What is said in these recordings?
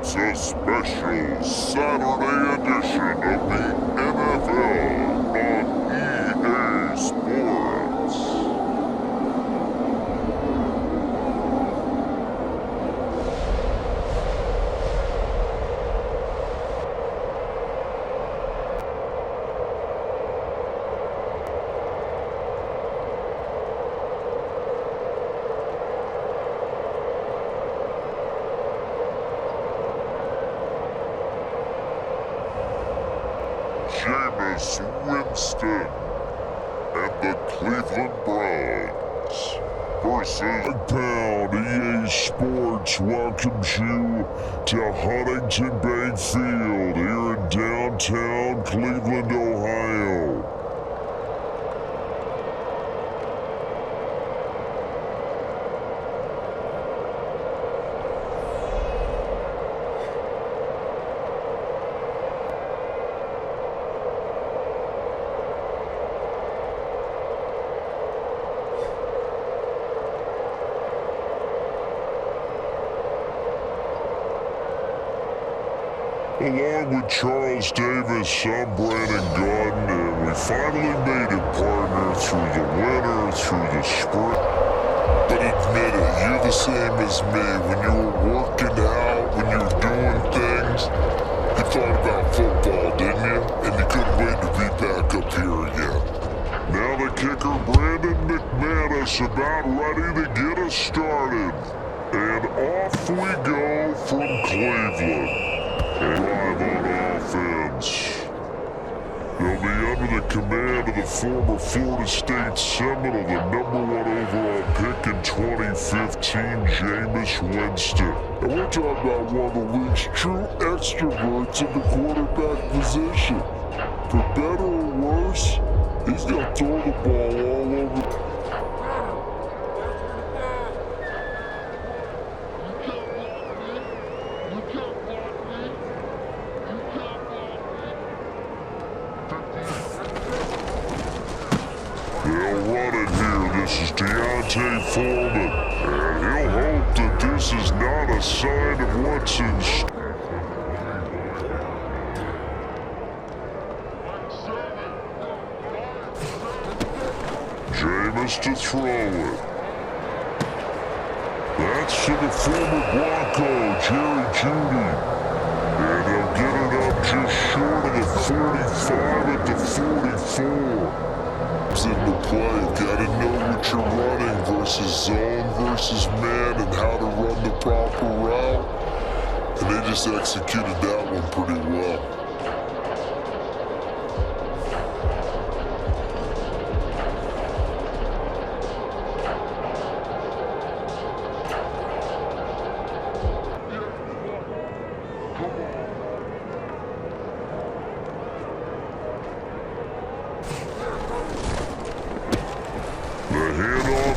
It's a special Saturday edition of the NFL on EA Sports. Jameis Winston and the Cleveland Browns versus Pound. EA Sports welcomes you to Huntington Bank Field here in downtown Cleveland, Ohio. Along with Charles Davis, I'm Brandon Gordon, and we finally made it, partner, through the winter, through the spring. But admit it, you're the same as me. When you were working out, when you were doing things, you thought about football, didn't you? And you couldn't wait to be back up here again. Now the kicker, Brandon McManus, about ready to get us started. And off we go from Cleveland. Drive on offense. They'll be under the command of the former Florida State Seminole, the #1 overall pick in 2015, Jameis Winston. And we're talking about one of the league's true extroverts in the quarterback position. For better or worse, he's going to throw the ball all over. This is Deontay Foreman, and he'll hope that this is not a sign of what's in store. Jameis to throw it. That's to the former Bronco, Jerry Jeudy. And they'll get it up just short of the 45 at the 44. Into play, gotta know what you're running versus zone versus man and how to run the proper route, and they just executed that one pretty well.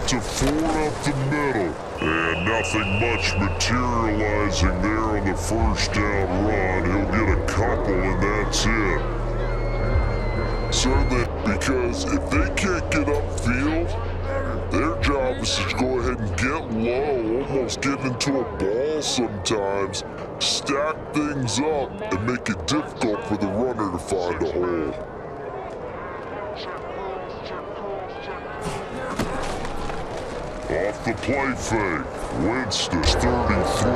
To Ford up the middle, and nothing much materializing there on the first down run. He'll get a couple and that's it. Certainly, because if they can't get upfield, their job is to go ahead and get low, almost get into a ball sometimes, stack things up, and make it difficult for the runner to find a hole. Off the play fake, Winston's 33,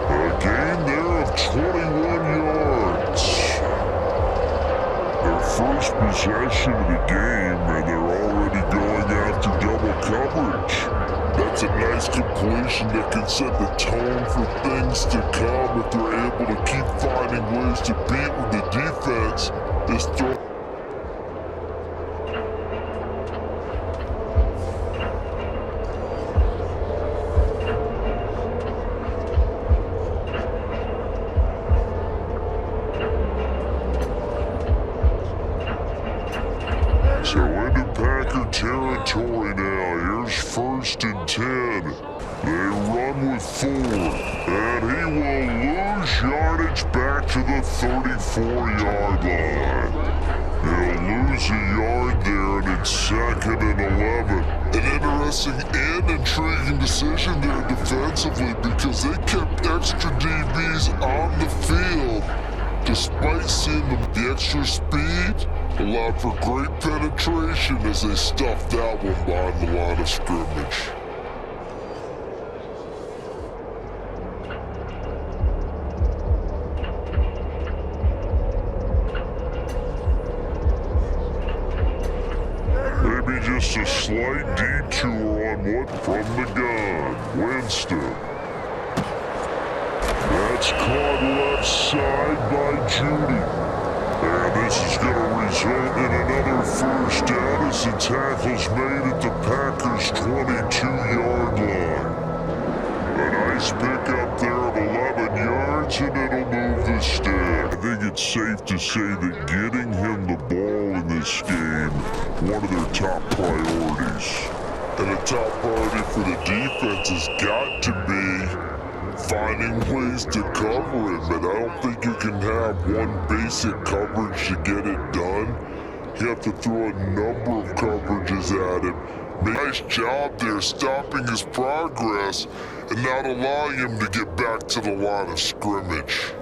a gain there of 21 yards. Their first possession of the game, and they're already going after double coverage. That's a nice completion that can set the tone for things to come if they're able to keep finding ways to beat when the defense is throwing. So into Packer territory now. Here's 1st and 10. They run with Ford, and he will lose yardage back to the 34-yard line. He'll lose a yard there, and it's 2nd and 11. An interesting and intriguing decision there defensively because they kept extra DBs on the field despite seeing the extra speed allowed for great penetration as they stuffed that one behind the line of scrimmage. Maybe just a slight detour on what from the gun. Winston. That's caught left side by Judy. And this is going to result in another first down as the tackle's made at the Packers' 22-yard line. A nice pickup there of 11 yards, and it'll move the stick. I think it's safe to say that getting him the ball in this game, one of their top priorities. And the top priority for the defense has got to be finding ways to cover him, and I don't think you can have one basic coverage to get it done. You have to throw a number of coverages at him. Nice job there stopping his progress and not allowing him to get back to the line of scrimmage.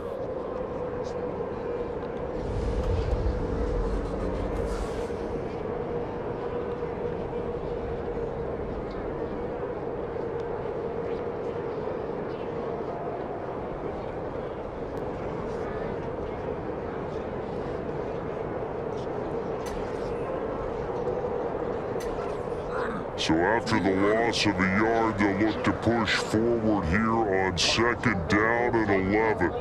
So after the loss of a yard, they'll look to push forward here on second down and 11.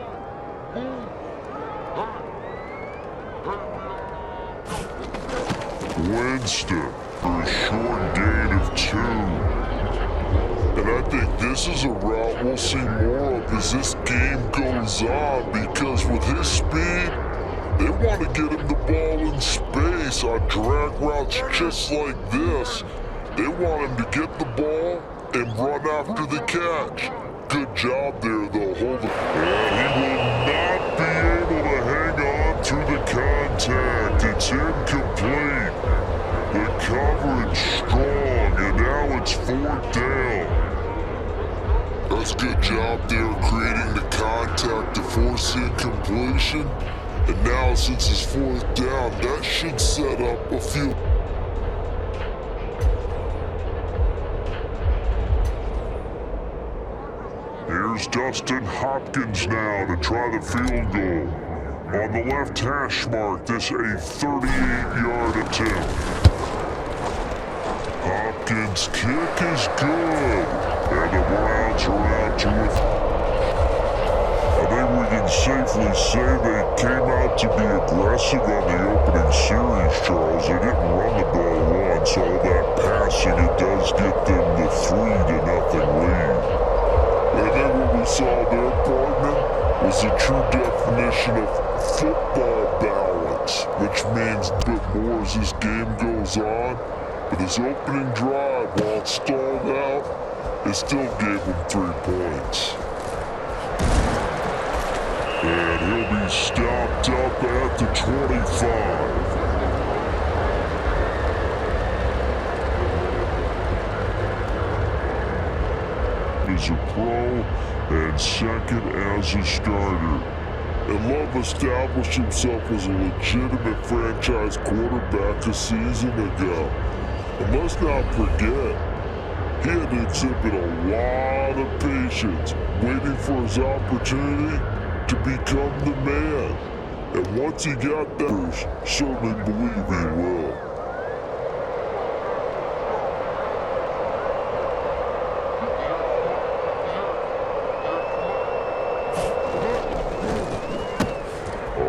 Winston for a short gain of 2. And I think this is a route we'll see more of as this game goes on, because with his speed, they want to get him the ball in space on drag routes just like this. They want him to get the ball and run after the catch. Good job there, though. Hold it. And he will not be able to hang on through the contact. It's incomplete. The coverage strong, and now it's 4th down. That's a good job there, creating the contact to force the incompletion. And now, since it's 4th down, that should set up a few. Here's Dustin Hopkins now to try the field goal. On the left hash mark, this a 38-yard attempt. Hopkins' kick is good. And the Browns are out to it. I think we can safely say they came out to be aggressive on the opening series, Charles. They didn't run the ball once. All that passing, it does get them the 3-0 lead. And then what we saw there, partner, was a true definition of football balance, which means a bit more as this game goes on. But his opening drive, while it stalled out, it still gave him 3 points. And he'll be stopped up at the 25. As a pro and second as a starter. And Love established himself as a legitimate franchise quarterback a season ago. And let's not forget, he had to exhibit a lot of patience, waiting for his opportunity to become the man. And once he got that, certainly believe he will.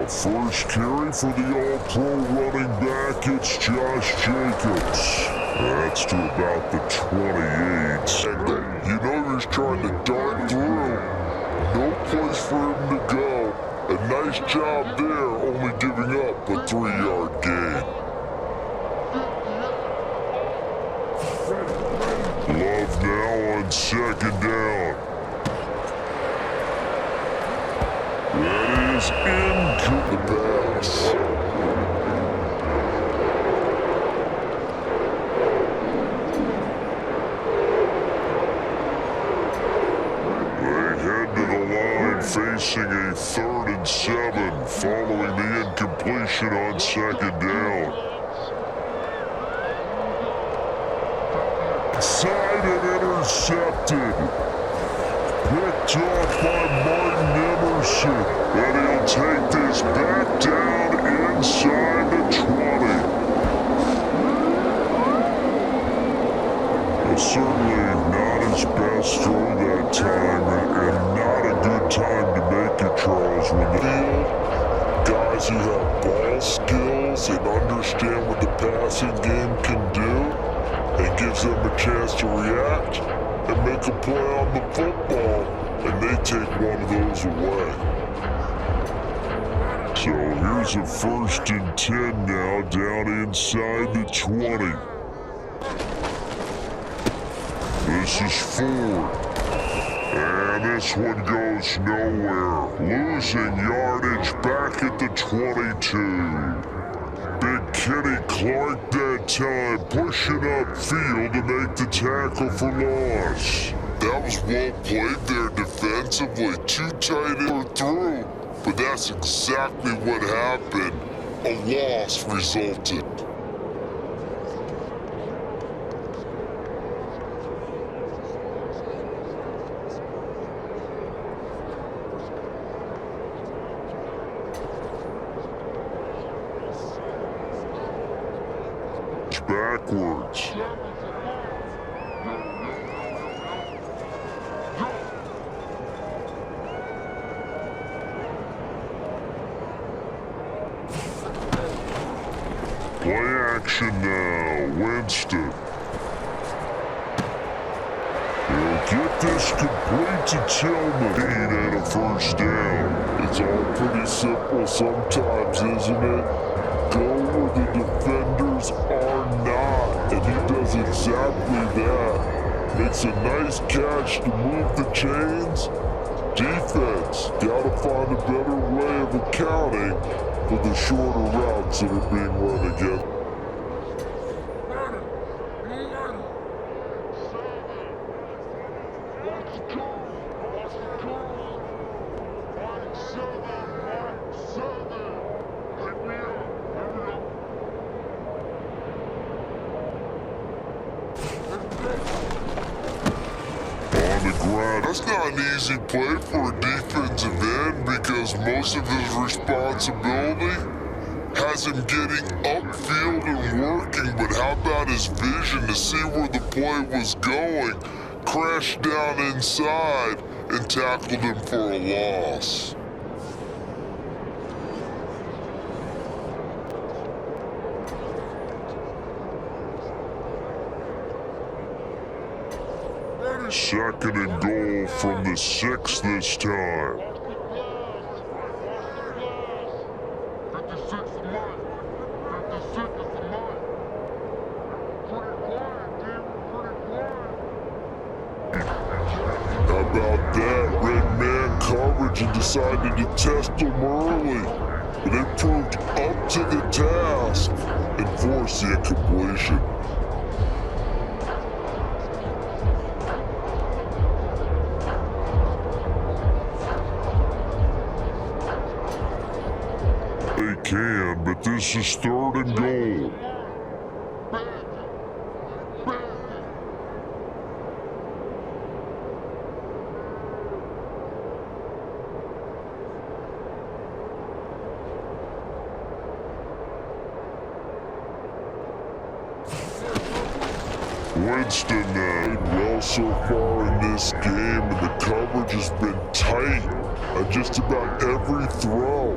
First carry for the All-Pro running back, it's Josh Jacobs. That's to about the 28. And you know he's trying to dart through. No place for him to go. A nice job there, only giving up a 3-yard gain. Love now on second down. That is into the pass. facing a 3rd and 7 following the incompletion on 2nd down. Side and intercepted. Picked off by Martin Emerson. And he'll take this back down inside the 20. Certainly not his best throw that time, and not a good time to make it, Charles. When the field, guys who have ball skills and understand what the passing game can do, it gives them a chance to react and make a play on the football, and they take one of those away. So here's a 1st and 10 now, down inside the 20. This is Ford, and this one goes nowhere. Losing yardage back at the 22. Big Kenny Clark that time, pushing upfield to make the tackle for loss. That was well played there defensively. Too tight and through, but that's exactly what happened. A loss resulted. Backwards. Play action now, Winston. He'll get this complete to Tillman and a 1st down. It's all pretty simple sometimes, isn't it? Go where the defenders are not, and he does exactly that. Makes a nice catch to move the chains. Defense, gotta find a better way of accounting for the shorter routes that are being run against. That's not an easy play for a defensive end because most of his responsibility has him getting upfield and working, but how about his vision to see where the play was going, crashed down inside, and tackled him for a loss. Second and goal from the 6 this time. How about that? Red man coverage and decided to test him early. But it proved up to the task and forced the incompletion. They can, but this is 3rd and goal. Winston played well so far in this game, and the coverage has been tight on just about every throw.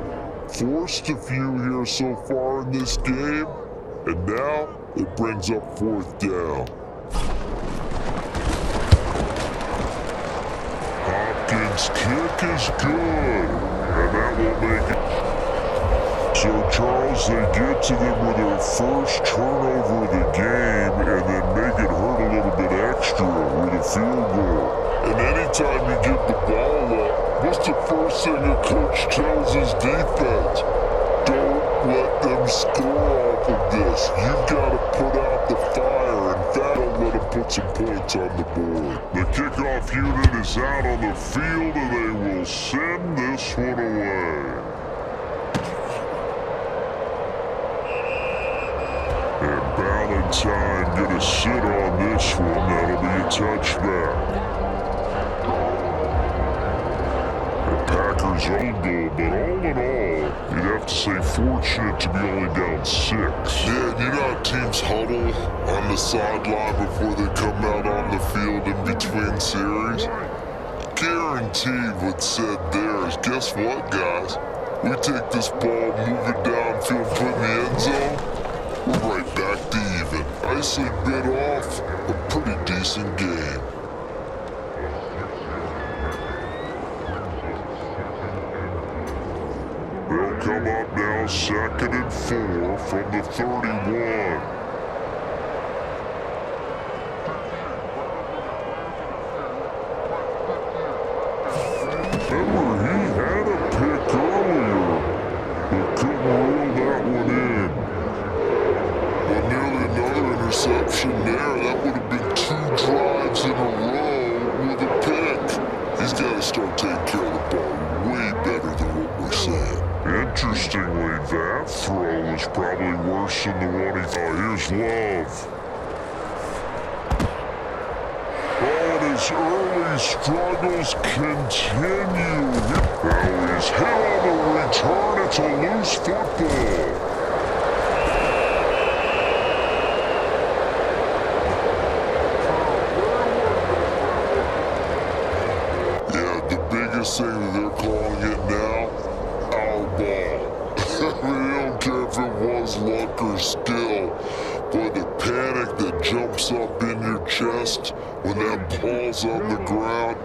Forced a few here so far in this game, and now it brings up 4th down. Hopkins' kick is good, and that will make it. So, Charles, they get to them with their first turnover of the game and then make it hurt a little bit extra with a field goal. And anytime you get the ball up, what's the first thing a coach tells his defense? Don't let them score off of this. You've got to put out the fire. In fact, don't let them put put some points on the board. The kickoff unit is out on the field, and they will send this one away. And Valentine gonna sit on this one. That'll be a touchback. The Packers own goal, but all in all, you'd have to say fortunate to be only down 6. Yeah, you know how teams huddle on the sideline before they come out on the field in between series? Guaranteed what's said there is, guess what, guys? We take this ball, move it downfield, put it in the end zone, we're right back to even. Nicely bit off, a pretty decent game. They'll come up now, 2nd and 4 from the 31. Remember, he had a pick earlier, but couldn't reel that one in. Well, nearly another interception there. That would have been 2 drives in a row with a pick. He's got to start taking care of the ball way better than what we're saying. Interestingly, that throw was probably worse than the one he thought. Here's Love. Oh, and his early struggles continue. Now he's hit on the return. It's a loose football. Yeah, the biggest thing that they're calling it now, our ball. I mean, they don't care if it was luck or skill, but the panic that jumps up in your chest when that ball's on the ground,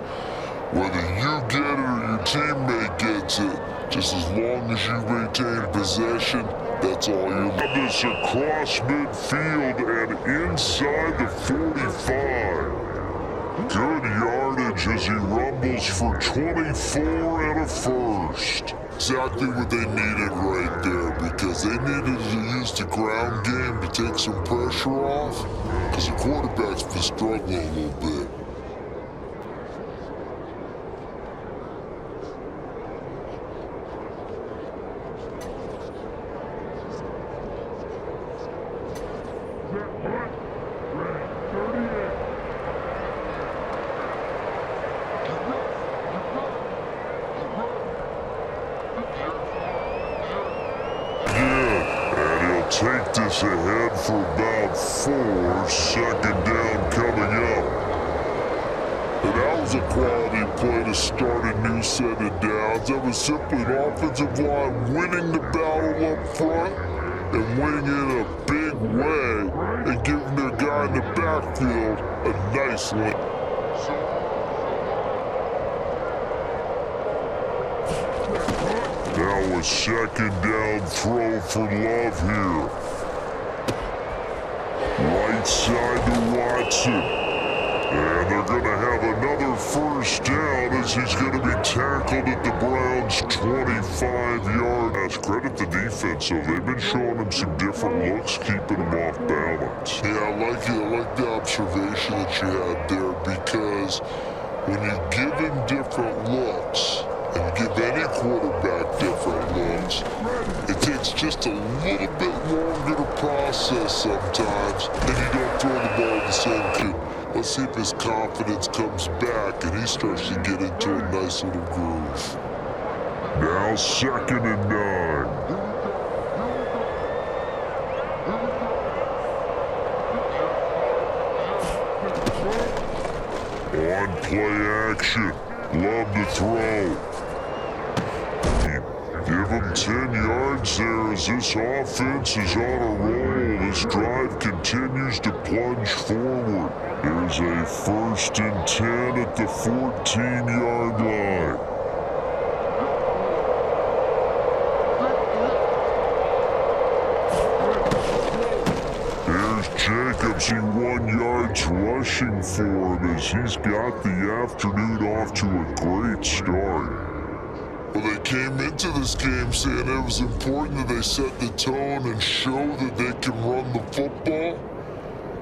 whether you get it or your teammate gets it, just as long as you maintain possession, that's all you need. This across midfield and inside the 45. Good yardage as he rumbles for 24 and a first. Exactly what they needed right there, because they needed to use the ground game to take some pressure off, because the quarterback's been struggling a little bit. Take this ahead for about 4, 2nd down coming up. And that was a quality play to start a new set of downs. That was simply an offensive line winning the battle up front and winning in a big way and giving their guy in the backfield a nice one. Now a 2nd down throw for Love here. Right side to Watson. And they're going to have another first down as he's going to be tackled at the Browns' 25-yard. That's credit the defense, so they've been showing him some different looks, keeping him off balance. Yeah, I like it. I like the observation that you had there, because when you give him different looks, and give any quarterback different looks, it takes just a little bit longer to process sometimes, and you don't throw the ball at the same kid. Let's see if his confidence comes back and he starts to get into a nice little groove. Now 2nd and 9. On play action. Love to throw. Give him 10 yards there as this offense is on a roll. This drive continues to plunge forward. There's a 1st and 10 at the 14-yard line. There's Jacobs. He 1 yards rushing for him as he's got the afternoon off to a great start. Well, they came into this game saying it was important that they set the tone and show that they can run the football.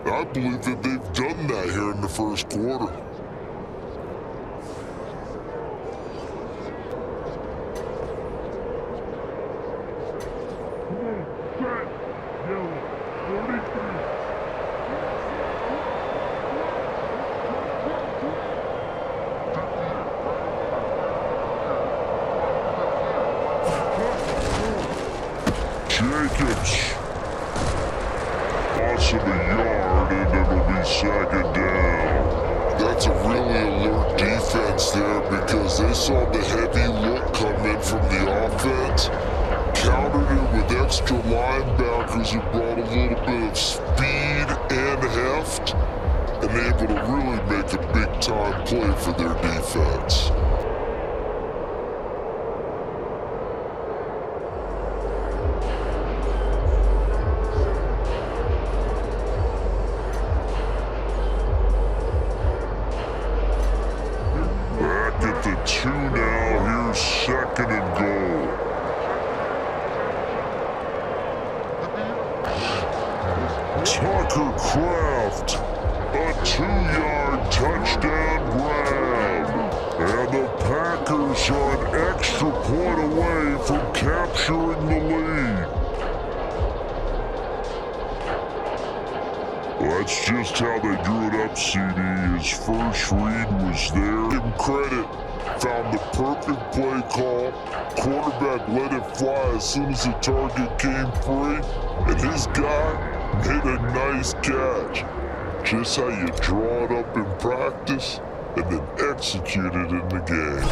I I believe that they've done that here in the first quarter. Jacobs. Loss of a yard, and it'll be second down. That's a really alert defense there because they saw the heavy look come in from the offense, countered it with extra linebackers who brought a little bit of speed and heft, and able to really make a big-time play for their defense. At the 2 now, here's second and goal. Tucker Kraft, a 2-yard touchdown grab. And the Packers are an extra point away from capturing the lead. Well, that's just how they drew it up, CD. His first read was there. Give him credit. Found the perfect play call. Quarterback let it fly as soon as the target came free. And his guy made a nice catch. Just how you draw it up in practice and then execute it in the game.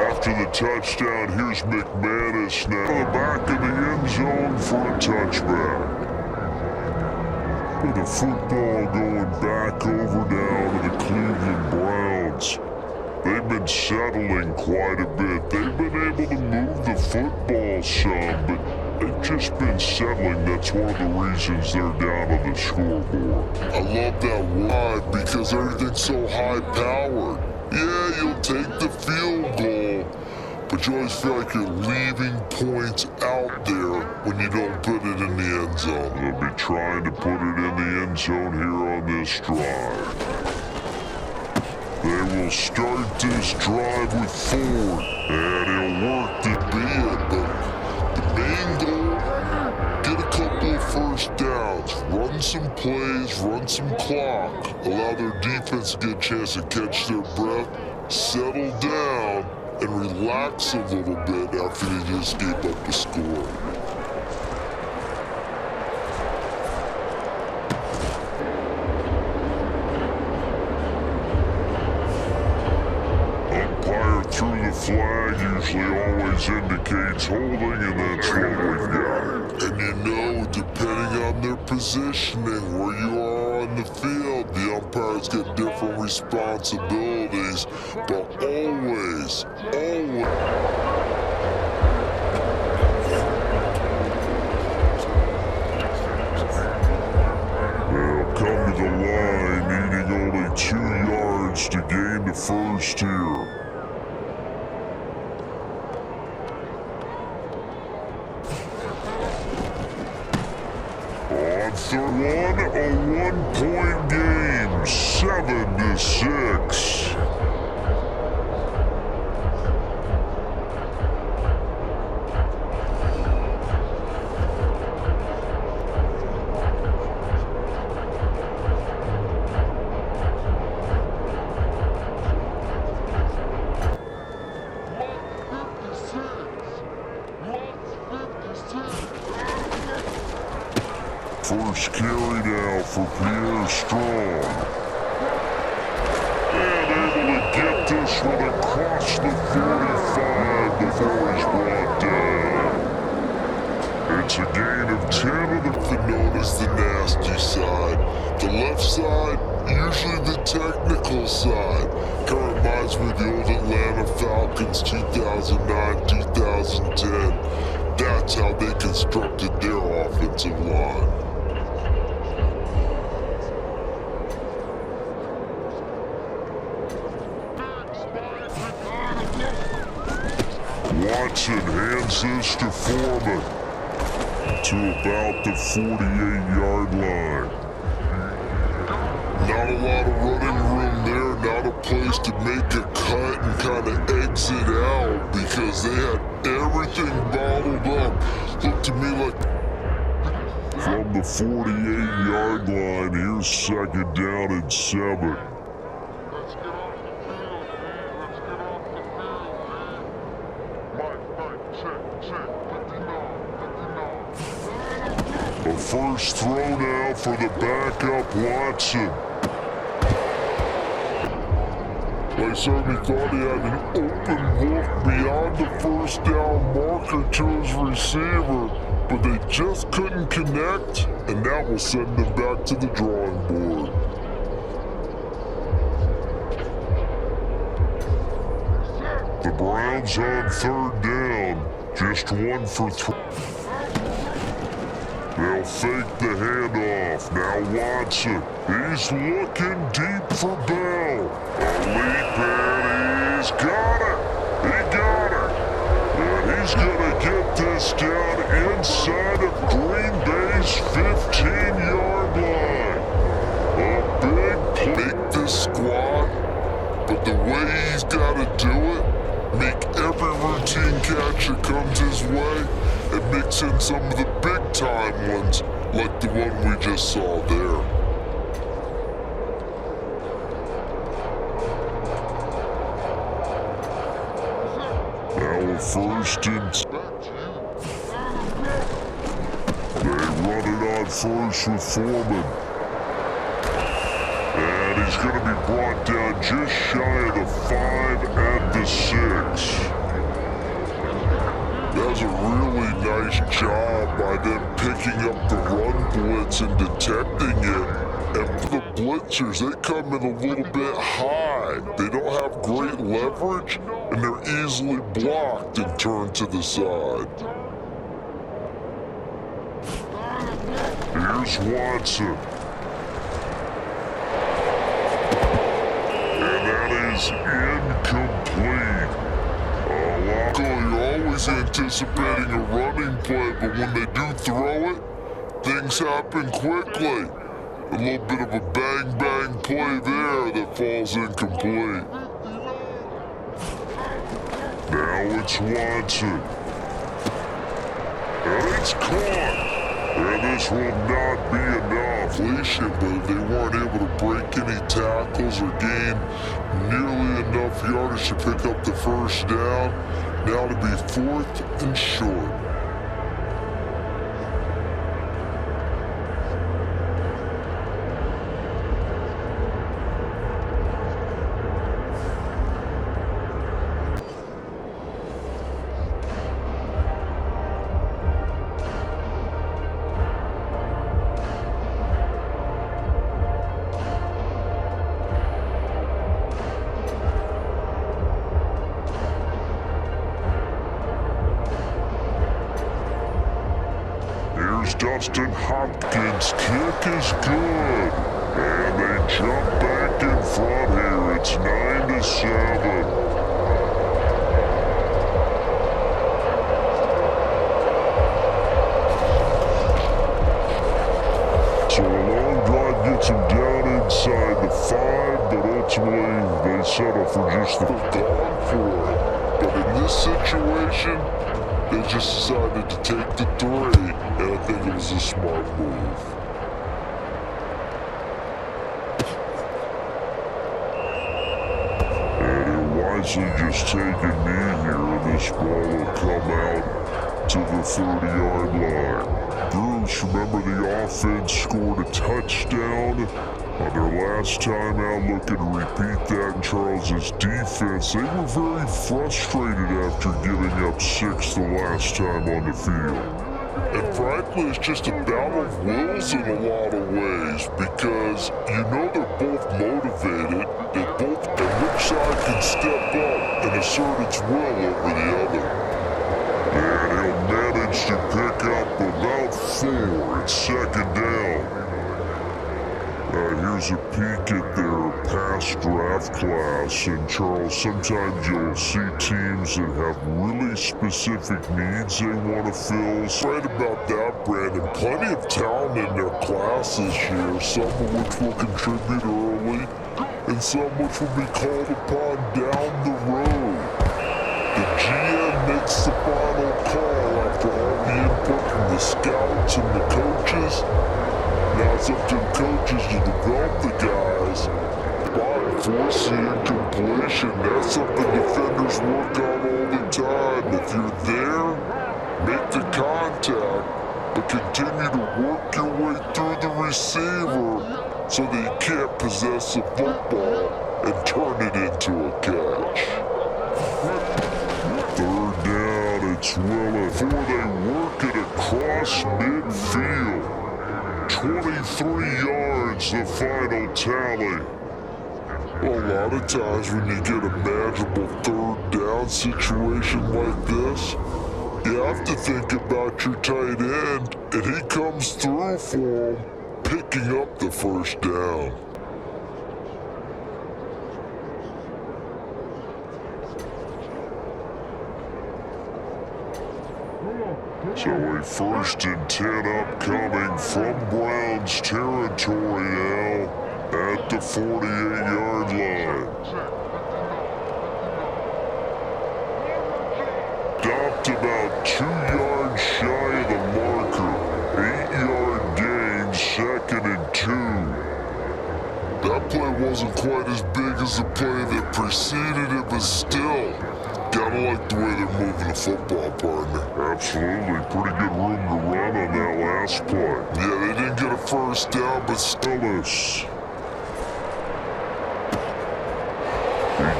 After the touchdown, here's McManus now. The back of the end zone for a touchback. With the football going back over now to the Cleveland Browns. They've been settling quite a bit. They've been able to move the football some, but they've just been settling. That's one of the reasons they're down on the scoreboard. I love that why, because everything's so high-powered. Yeah, you'll take the field goal, but you always feel like you're leaving points out there when you don't put it in the end zone. They'll be trying to put it in the end zone here on this drive. They will start this drive with Ford, and he'll work to be it, but the main goal, get a couple of first downs, run some plays, run some clock, allow their defense to get a chance to catch their breath, settle down, and relax a little bit after they just gave up the score. Umpire threw the flag, usually always indicates holding, and that's what we've got. And you know, depending on their positioning, where you are on the field, the umpires get different responsibilities, but always, They'll come to the line, needing only 2 yards to gain the first here. On third one, a 1-point game, 7-6. First carry now for Pierre Strong. And able to get this one across the 45 before he's brought down. It's a gain of 10 of the known as the nasty side. The left side, usually the technical side. Kind of reminds me of the old Atlanta Falcons 2009-2010. That's how they constructed their offensive line. Watson hands this to Foreman to about the 48-yard line. Not a lot of running room there, not a place to make a cut and kind of exit out because they had everything bottled up. Looked to me like from the 48-yard line, here's 2nd down and 7. A first throw now for the backup Watson. They certainly thought he had an open look beyond the first down marker to his receiver, but they just couldn't connect, and that will send them back to the drawing board. The Browns on 3rd down, just 1 for 3. They'll fake the handoff. Now Watson. He's looking deep for Bell. A leap and he's got it. He got it. And he's going to get this down inside of Green Bay's 15-yard line. A big play. Make this squad, but the way he's got to do it, make every routine catch that comes his way, and mix in some of the big-time ones, like the one we just saw there. Now a first and... They run it on first with Foreman. And he's going to be brought down just shy of the 5 at the 6. That was a really nice job by them picking up the run blitz and detecting it. And for the blitzers, they come in a little bit high. They don't have great leverage, and they're easily blocked and turned to the side. Here's Watson. And that is incomplete. You're always anticipating a running play, but when they do throw it, things happen quickly. A little bit of a bang-bang play there that falls incomplete. Now it's Watson. And it's caught. And this will not be enough. Completion, but they weren't able to break any tackles or gain nearly enough yardage to pick up the first down. Now to be 4th and short. Dustin Hopkins' kick is good. And they jump back in front here. It's 9-7. So a long drive gets him down inside the 5, but ultimately they settle for just the gone for it. But in this situation, they just decided to take the 3, and I think it was a smart move. And he'll wisely just take a knee here, and this ball will come out to the 30-yard line. Bruce, remember the offense scored a touchdown on their last time out, looking to repeat that in Charles's defense. They were very frustrated after giving up 6 the last time on the field. And frankly, it's just a battle of wills in a lot of ways, because you know they're both motivated, and which side can step up and assert its will over the other. And he'll manage to pick up about 4. It's second down. Here's a peek at their past draft class. And Charles, sometimes you'll see teams that have really specific needs they want to fill. Right about that, Brandon. Plenty of talent in their class this year, some of which will contribute early, and some which will be called upon down the road. The GM makes the final call after all the input from the scouts and the coaches. Now it's up to the coaches to develop the guys. By forcing incompletion, that's something defenders work on all the time. If you're there, make the contact, but continue to work your way through the receiver so that you can't possess the football and turn it into a catch. Third down, it's Willis. Before they work it across midfield. 23 yards, the final tally. Well, a lot of times when you get a manageable third down situation like this, you have to think about your tight end, and he comes through for him, picking up the first down. So a 1st and 10 upcoming from Browns territory now at the 48-yard line. Stopped about 2 yards shy of the marker. 8-yard gain, 2nd and 2. That play wasn't quite as big as the play that preceded it, but still, gotta like the way they're moving the football, partner. Absolutely. Pretty good room to run on that last play. Yeah, they didn't get a first down, but still. He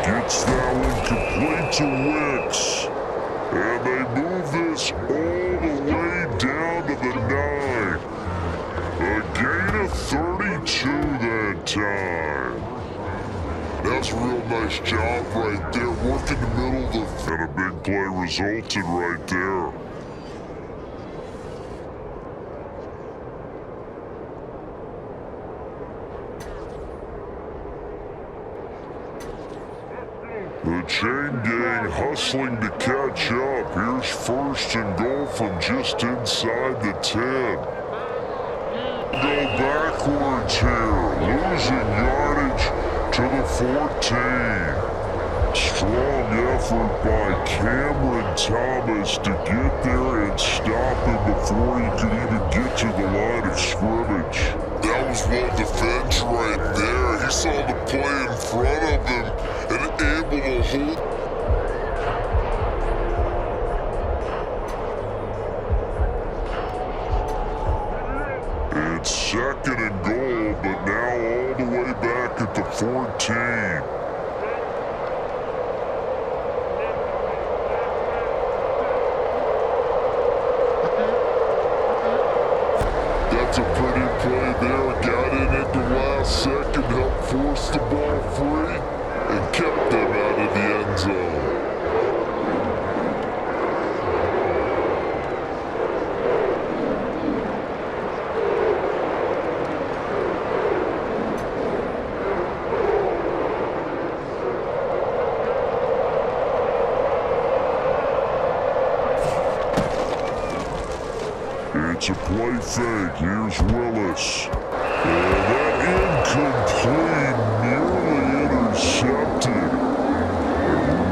gets that one complete to Wicks. And they move this all the way down to the 9. A gain of 32 that time. That's a real nice job right there, working the middle of the... And a big play resulted right there. The chain gang hustling to catch up. Here's 1st and goal from just inside the 10. Go backwards here, losing yardage to the 14. Strong effort by Cameron Thomas to get there and stop him before he could even get to the line of scrimmage. That was well defense right there. He saw the play in front of him and able to hold. It's 2nd and goal, but now all the way back at the 14. That's a pretty play there. Got in at the last second, helped force the ball free, and kept them out of the end zone. It's a play fake. Here's Willis. And that incomplete, nearly intercepted.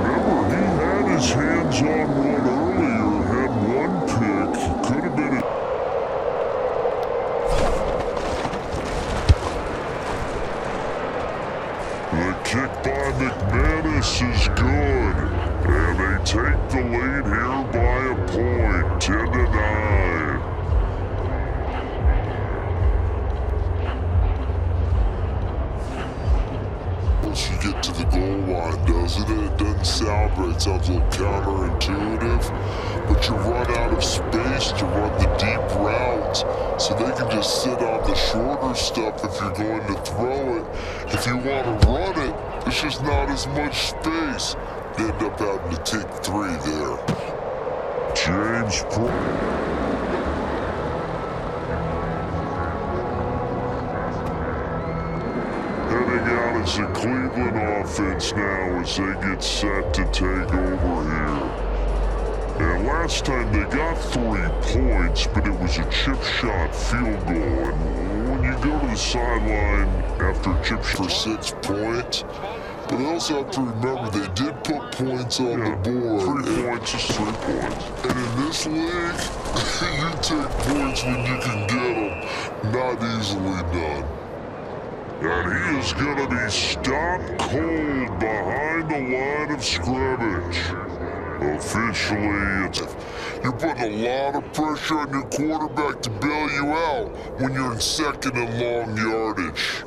Remember, he had his hands on one earlier, had one pick. Could have been The kick by McManus is good. And they take the lead here by a point, 10-9. Once you get to the goal line, doesn't it? It doesn't sound right. It's sounds a little counterintuitive, but you run out of space to run the deep routes, so they can just sit on the shorter stuff if you're going to throw it. If you want to run it, there's just not as much space. They end up having to take 3 there. James heading out as the Cleveland offense now as they get set to take over here. And last time they got 3 points, but it was a chip shot field goal. And when you go to the sideline after a chip shot for 6 points, but I also have to remember they did put points on the board. 3 points is 3 points. And in this league, you take points when you can get them. Not easily done. And he is going to be stopped cold behind the line of scrimmage. Officially, you're putting a lot of pressure on your quarterback to bail you out when you're in second and long yardage.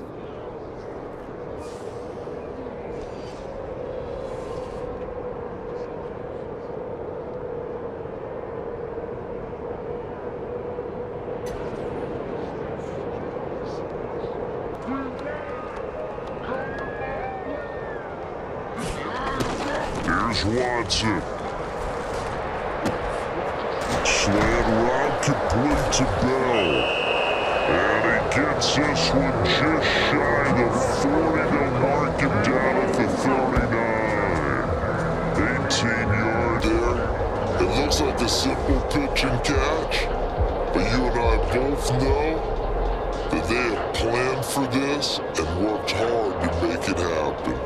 Here's Watson. Slant route complete to Bell. And he gets this one just shy of the 40. They'll mark him down at the 39. 18 yards there. It looks like a simple pitch and catch, but you and I both know that they have planned for this and worked hard to make it happen.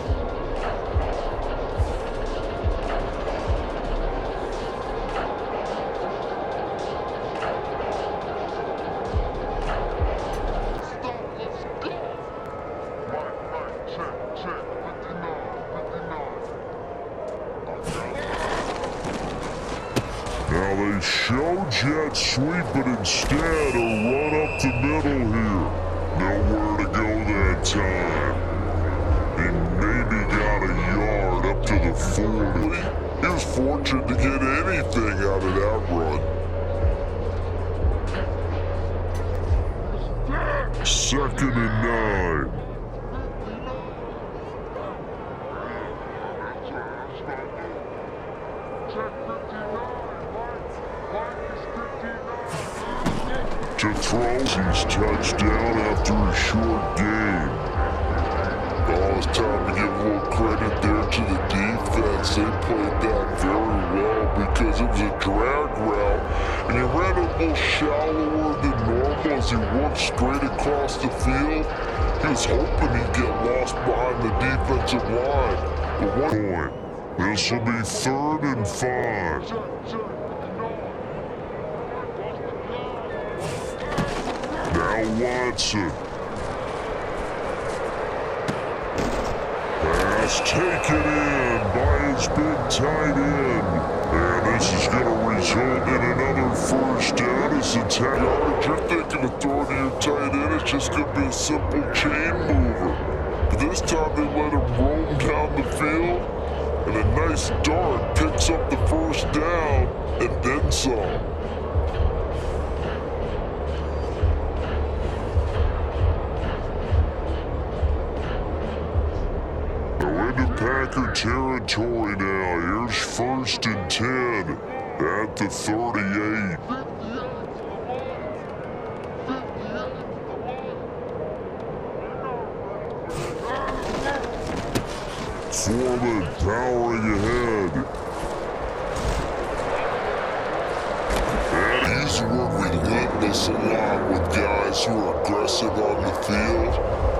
Now they show jet sweep, but instead a run up the middle here. Nowhere to go that time. He maybe got a yard up to the 40. He was fortunate to get anything out of that run. 2nd and 9. To throw, he's touchdown after a short game. Oh, it's time to give a little credit there to the defense. They played that very well because it was a drag route, and he ran a little shallower than normal as he worked straight across the field. He was hoping he'd get lost behind the defensive line. But one point. This will be 3rd and 5. Watson. Pass taken in by his big tight end. And this is going to result in another 1st down as the yardage. You're thinking of throwing to your tight end. It's just going to be a simple chain mover. But this time they let him roam down the field. And a nice dart picks up the 1st down and then some. Packer territory now. Here's 1st and 10 at the 38. Foreman powering ahead. And he's relentless a lot with guys who are aggressive on the field.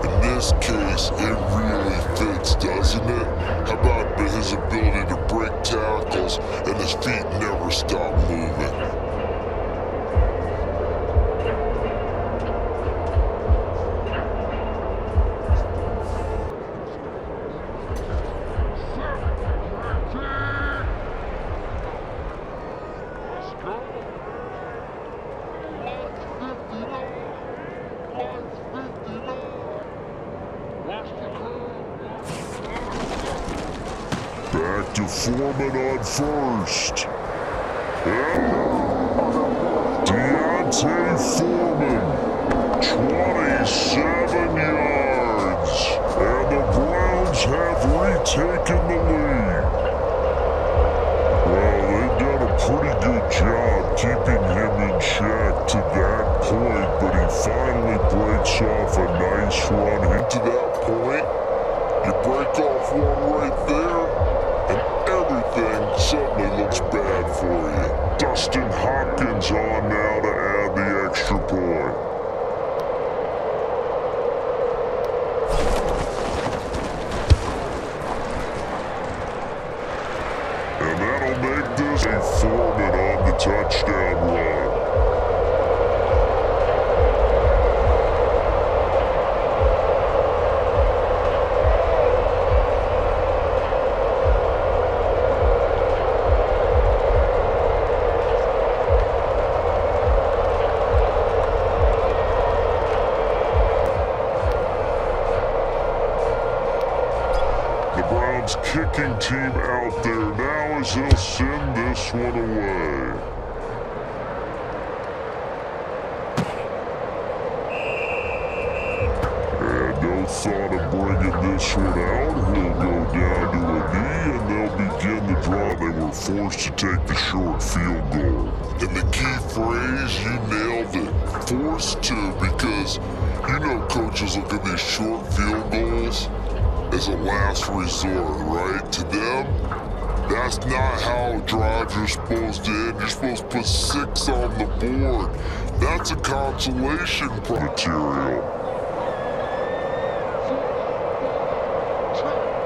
In this case, it really fits, doesn't it? How about his ability to break tackles and his feet never stop moving? Back to to Foreman on first. Deontay Foreman, 27 yards. And the Browns have retaken the lead. Well, they've done a pretty good job keeping him in check to that point, but he finally breaks off a nice run To that point, you break off one right there, and everything suddenly looks bad for you. Dustin Hopkins on now to add the extra point. And that'll make this a Foreman on the touchdown run. Kicking team out there now as they'll send this one away. And no thought of bringing this one out. He'll go down to a knee and they'll begin the drive. They were forced to take the short field goal. And the key phrase, you nailed it. Forced to, because you know coaches look at these short field goals as a last resort, right? To them, that's not how drives are supposed to end. You're supposed to put 6 on the board. That's a consolation material.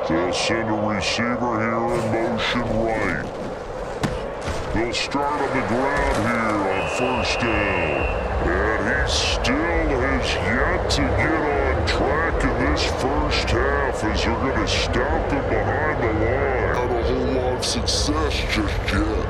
They'll send a receiver here in motion right. They'll start on the ground here on first down. And he still has yet to get on track in this first half as they're going to stop him behind the line. Not a whole lot of success just yet.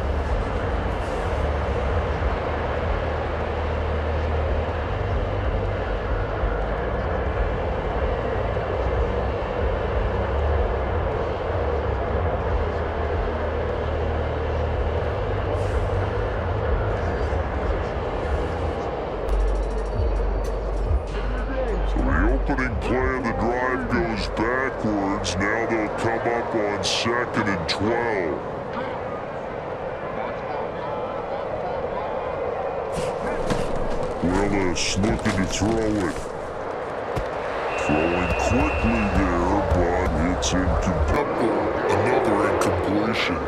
Opening play of the drive goes backwards. Now they'll come up on 2nd and 12. Willis looking to throw it. Throwing quickly there, but it's incomplete. Another incompletion.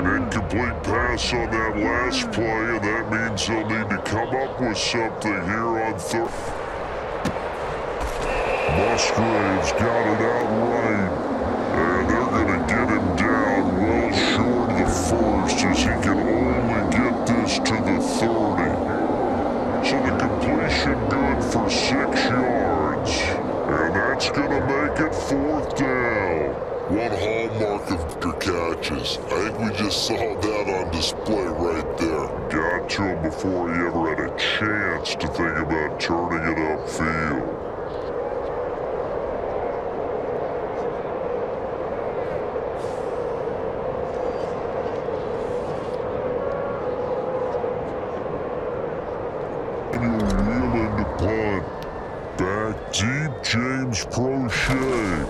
Incomplete pass on that last play, and that means they'll need to come up with something here on third. Musgrave's got it outright, and they're going to get him down well short of the first as he can only get this to the 30. So the completion good for 6 yards, and that's going to make it 4th down. One hallmark of their catches. I think we just saw that on display right there. Got to him before he ever had a chance to think about turning it upfield. And he'll wheel into punt. Back deep, James Prochet.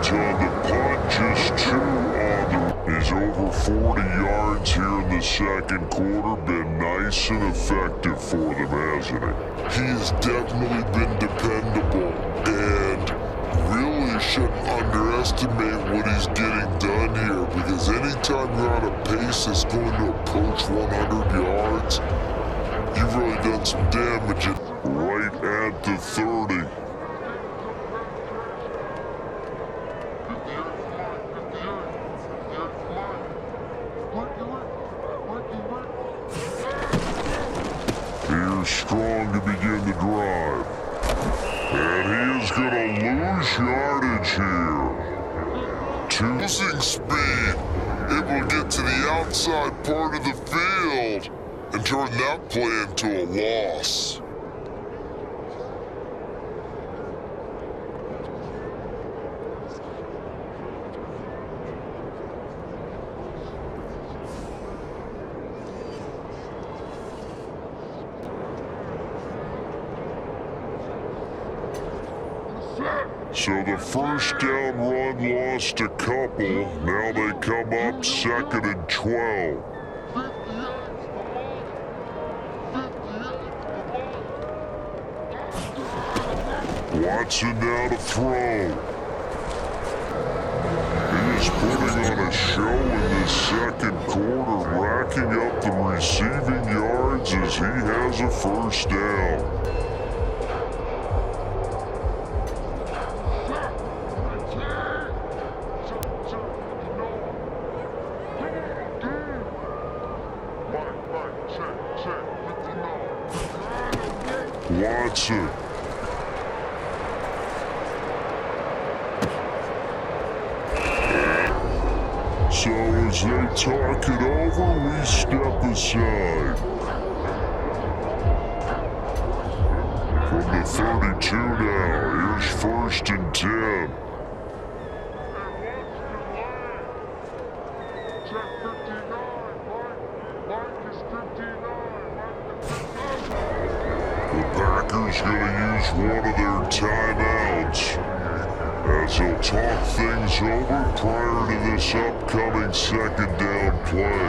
On the punt, just 2 on the... He's over 40 yards here in the second quarter. Been nice and effective for them, hasn't he? He has definitely been dependable, and really shouldn't underestimate what he's getting done here, because anytime you're on a pace that's going to approach 100 yards, you've really done some damage. Right at the 30. Here's Strong to begin the drive. And he is going to lose yardage here. Losing speed, able to get to the outside part of the field and turn that play into a loss. So the first down run lost a couple. Now they come up 2nd and 12. Watson now to throw. He is putting on a show in this second quarter, racking up the receiving yards as he has a first down. Watson. So as they talk it over, we step aside. From the 32 now, here's 1st and 10. The Packers going to use one of their timeouts as they'll talk things over prior to this upcoming 2nd down play.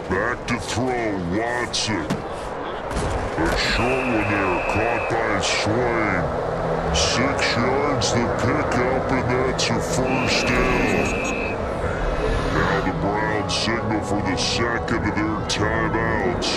Back to throw, Watson. A short one there, caught by Swain. 6 yards the pickup, and that's a first down. Now the Browns signal for the second of their timeouts.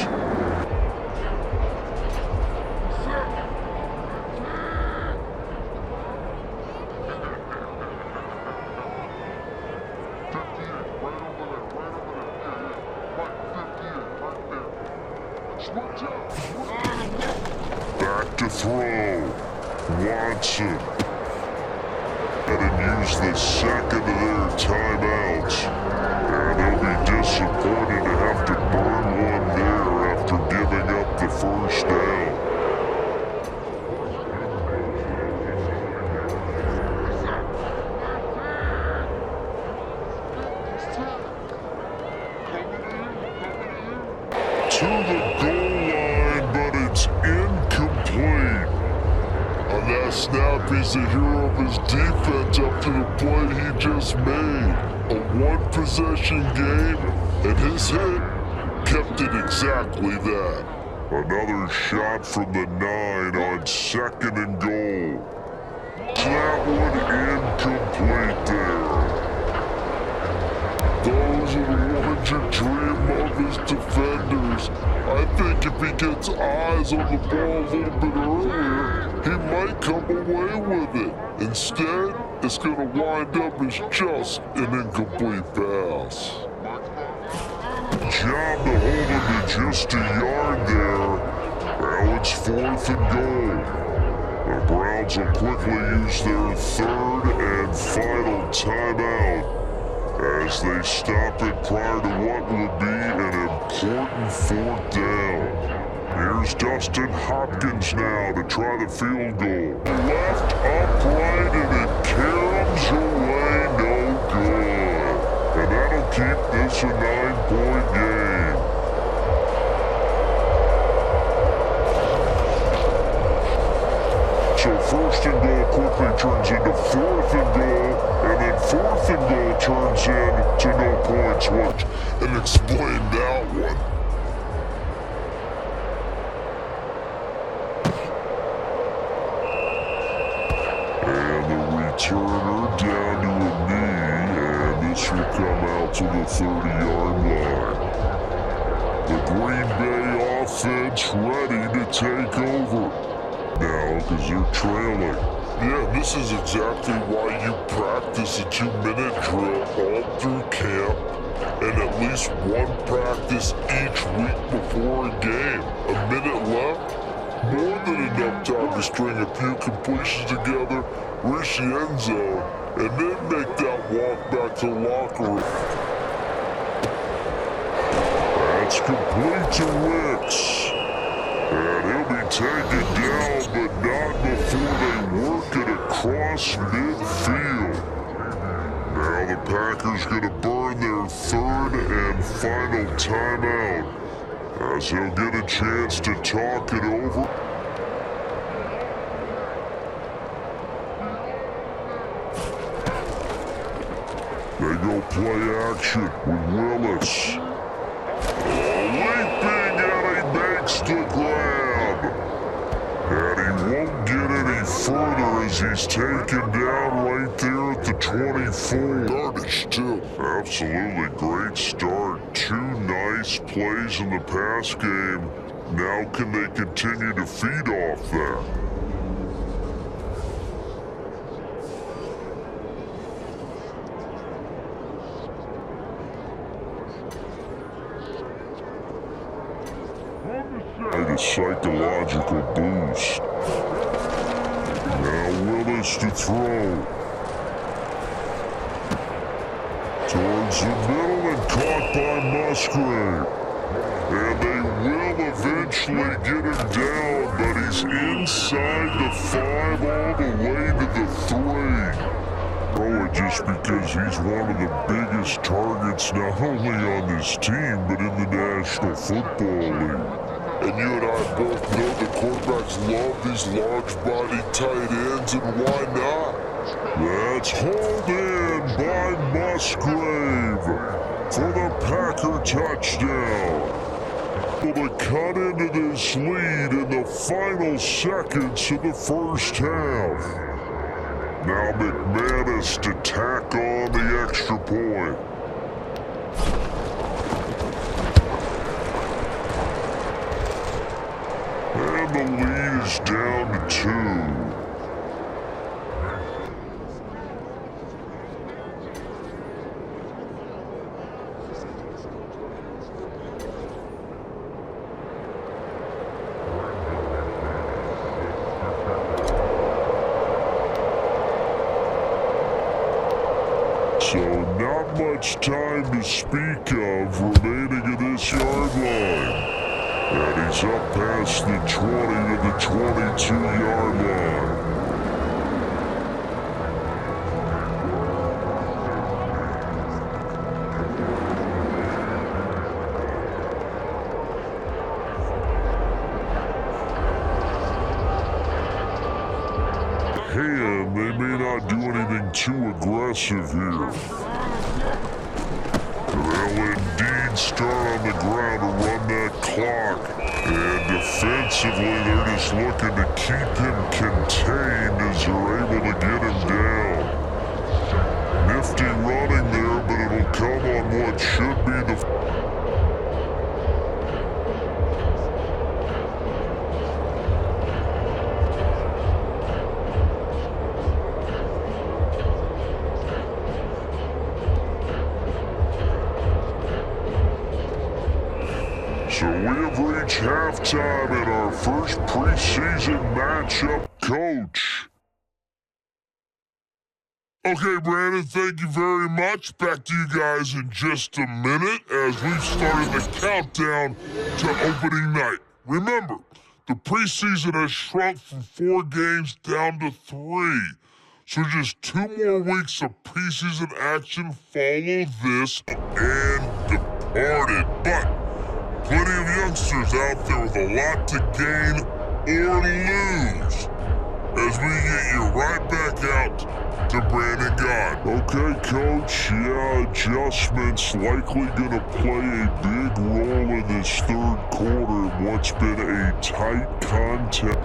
Back to throw. Watson. And then use the second of their timeouts. And they'll be disappointed to have to burn one there after giving up the first down. To the goal line, but it's incomplete. On that snap, he's the hero of his defense up to the play he just made. A one-possession game, and his hit kept it exactly that. Another shot from the 9 on 2nd and goal. That one incomplete there. Those are the ones you dream of as defenders. I think if he gets eyes on the ball a little bit earlier, he might come away with it. Instead, it's going to wind up as just an incomplete pass. Job to hold him to just a yard there. Now it's 4th and goal. The Browns will quickly use their 3rd and final timeout as they stop it prior to what would be an important 4th down. Here's Dustin Hopkins now to try the field goal. Left upright and it caroms away, no good. And that'll keep this a 9-point game. So 1st and goal quickly turns into 4th and goal, and then 4th and goal turns into no points. What? And explain that one. And the returner down to a knee, and this will come out to the 30-yard line. The Green Bay offense ready to take over now because they're trailing. Yeah, this is exactly why you practice a 2-minute drill all through camp and at least one practice each week before a game. A minute left, more than enough time to string a few completions together, reach the end zone, and then make that walk back to the locker room. That's complete to Wicks. And he'll be taken down, but not before they work it across midfield. Now the Packers going to burn their third and final timeout as they'll get a chance to talk it over. They go play action with Willis. Leaping and he makes the grab. And he won't get any further as he's taken down right there at the 24. Garbage, too. Absolutely great start. Two nice plays in the pass game. Now can they continue to feed off that? A psychological boost. Now Willis to throw. Towards the middle and caught by Musgrave. And they will eventually get him down, but he's inside the 5 all the way to the 3. Throw it just because he's one of the biggest targets not only on this team, but in the National Football League. And you and I both know the quarterbacks love these large-bodied tight ends, and why not? That's hauled in by Musgrave for the Packer touchdown. Able to cut into this lead in the final seconds of the first half. Now McManus to tack on the extra point. And the lead is down to 2. So not much time to speak of remaining in this yard line. And he's up past the 20 to the 22-yard line. And they may not do anything too aggressive here. They'll indeed start on the ground to run that clock. And defensively, they're just looking to keep him contained as they're able to get him down. Nifty running there, but it'll come on what should be the... So we have reached halftime in our first preseason matchup, Coach. Okay, Brandon, thank you very much. Back to you guys in just a minute as we've started the countdown to opening night. Remember, the preseason has shrunk from 4 games down to 3. So just 2 more weeks of preseason action follow this and departed. But plenty of youngsters out there with a lot to gain or lose as we get you right back out to Brandon God. Okay, Coach. Yeah, adjustments likely going to play a big role in this third quarter in what's been a tight contest.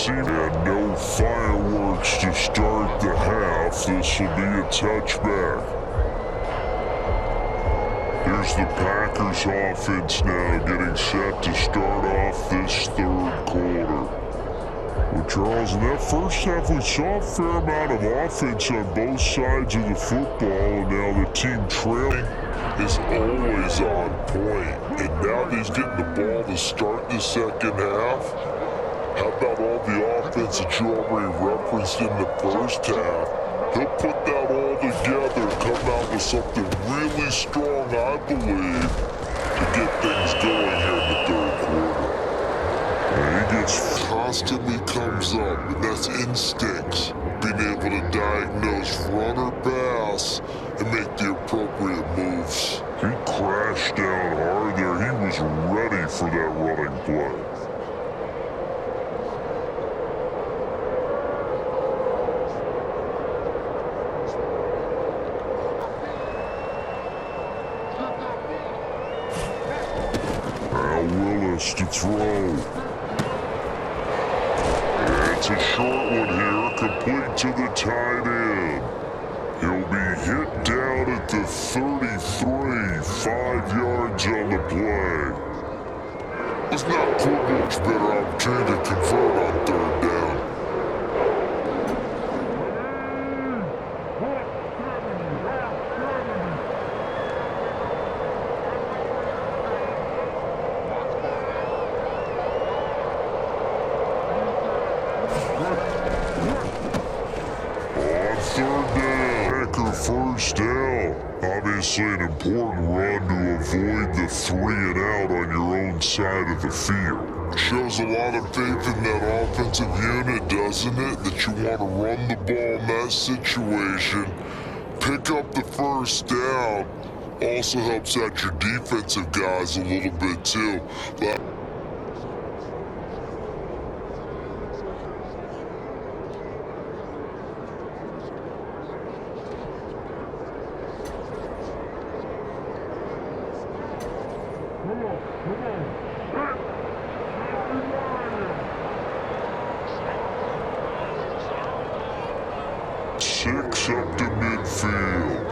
And no fireworks to start the half. This will be a touchback. Here's the Packers offense now getting set to start off this third quarter. Well, Charles, in that first half we saw a fair amount of offense on both sides of the football, and now the team trailing is always on point. And now he's getting the ball to start the second half. How about all the offense that you already referenced in the first half? He'll put that all together and come out with something really strong, I believe, to get things going here in the third quarter. And he gets constantly comes up, and that's instincts. Being able to diagnose run or pass and make the appropriate moves. He crashed down hard there. He was ready for that running play. Willis to throw. It's a short one here, complete to the tight end. He'll be hit down at the 33, 5 yards on the play. It's not too much better opportunity to convert on third down. First down. Obviously an important run to avoid the 3 and out on your own side of the field. Shows a lot of faith in that offensive unit, doesn't it? That you want to run the ball in that situation. Pick up the first down. Also helps out your defensive guys a little bit too. Six up to midfield.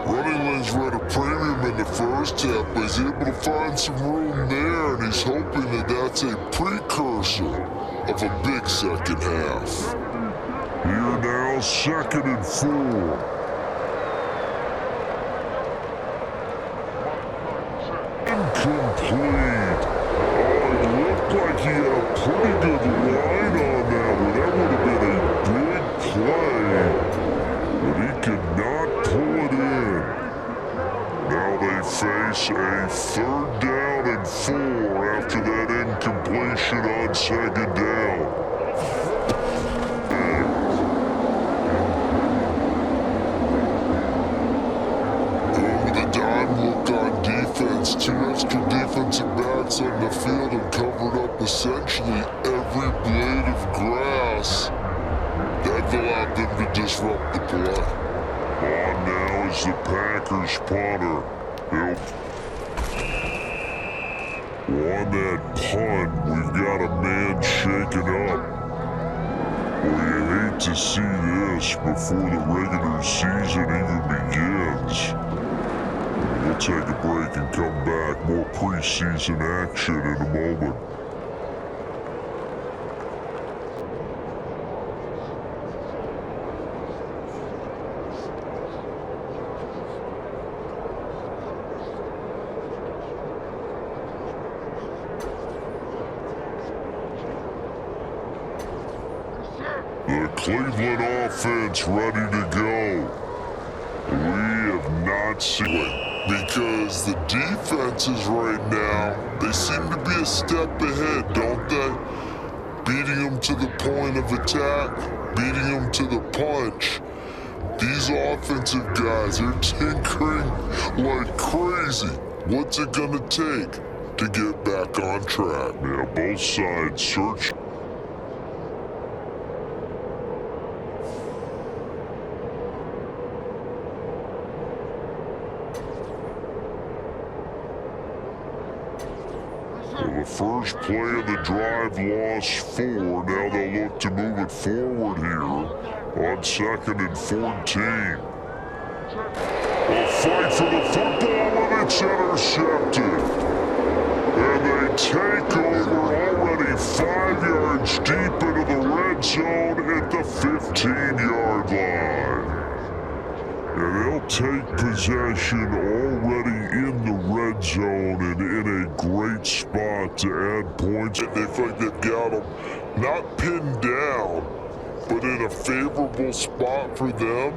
Running lanes were at a premium in the first half, but he's able to find some room there, and he's hoping that that's a precursor of a big second half. Here now, 2nd and 4. Incomplete. Oh, it looked like he had a pretty good line on that one. That would have been a big play, but he could not pull it in. Now they face a 3rd down and 4 after that incompletion on 2nd down. Two extra defensive backs on the field and covered up essentially every blade of grass. That allowed them to disrupt the play. On now is the Packers punter. On that punt, we've got a man shaken up. Well, you hate to see this before the regular season even begins. We'll take a break and come back. More preseason action in a moment. The Cleveland offense ready to go. We have not seen it. Because the defenses right now, they seem to be a step ahead, don't they? Beating them to the point of attack, beating them to the punch. These offensive guys are tinkering like crazy. What's it gonna take to get back on track? Yeah, both sides search. The first play of the drive lost 4. Now they'll look to move it forward here on 2nd and 14. A fight for the football, and it's intercepted. And they take over already 5 yards deep into the red zone at the 15-yard line. And they'll take possession already in the red zone and in a great spot to add points. And they think they've got them not pinned down, but in a favorable spot for them.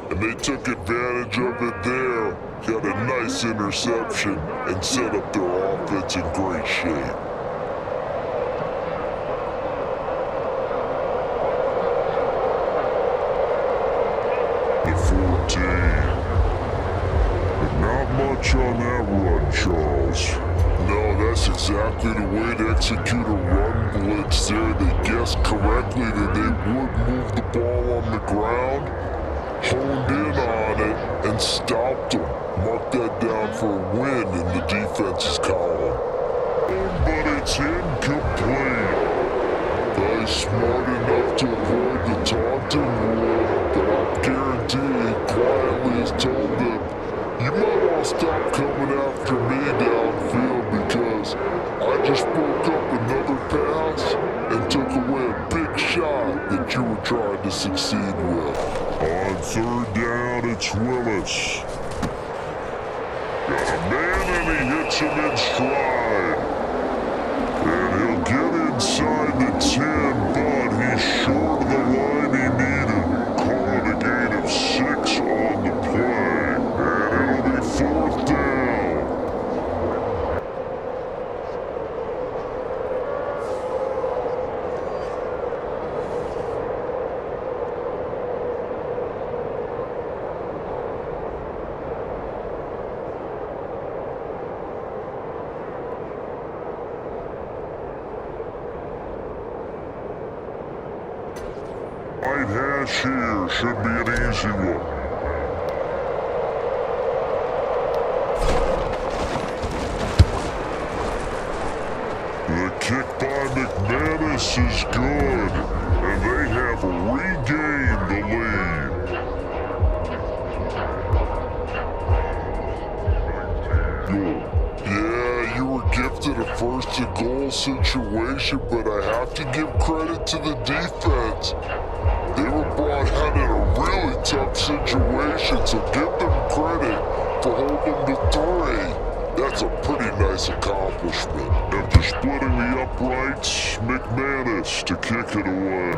And they took advantage of it there. Got a nice interception and set up their offense in great shape. The 14. But not much on that run, Charles. No, that's exactly the way to execute a run blitz there. They guessed correctly that they would move the ball on the ground, honed in on it, and stopped them. Mark that down for a win in the defense's column. But it's incomplete. They're smart enough to avoid the taunting rule, but I guarantee he quietly has told them, you might want to stop coming after me downfield because I just broke up another pass and took away a big shot that you were trying to succeed with. On 3rd down, it's Willis. Got a man and he hits him in stride. And he'll get inside the 10, but he's short of the line he needed. Calling a gain of 6 on the play. And it'll be 4th down. Right hash here should be an easy one. The kick by McManus is good, and they have regained the lead. Yeah, you were gifted a first and goal situation, but I have to give credit to the defense. They were brought out in a really tough situation, so give them credit for holding to 3. That's a pretty nice accomplishment. After splitting the uprights, McManus to kick it away.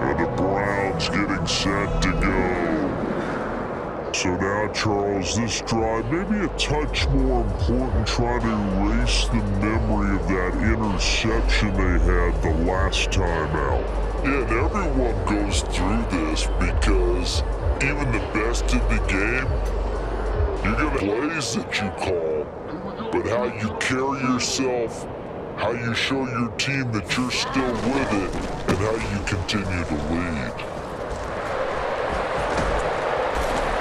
And the Browns getting set to go. So now, Charles, this drive may be a touch more important, trying to erase the memory of that interception they had the last time out. Yeah, and everyone goes through this because even the best in the game, you're going to plays that you call, but how you carry yourself, how you show your team that you're still with it, and how you continue to lead.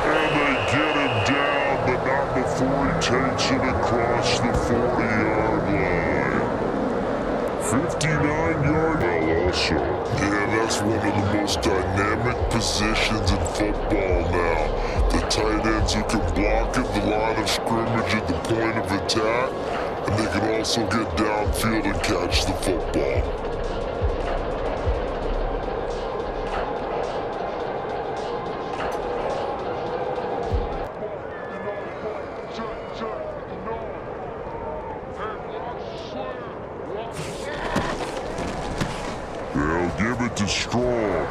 And they get him down, but not before he takes it across the 40-yard line. 59-yard line also. Yeah, that's one of the most dynamic positions in football now. The tight ends who can block at the line of scrimmage at the point of attack, and they can also get downfield and catch the football. They'll give it to Strong.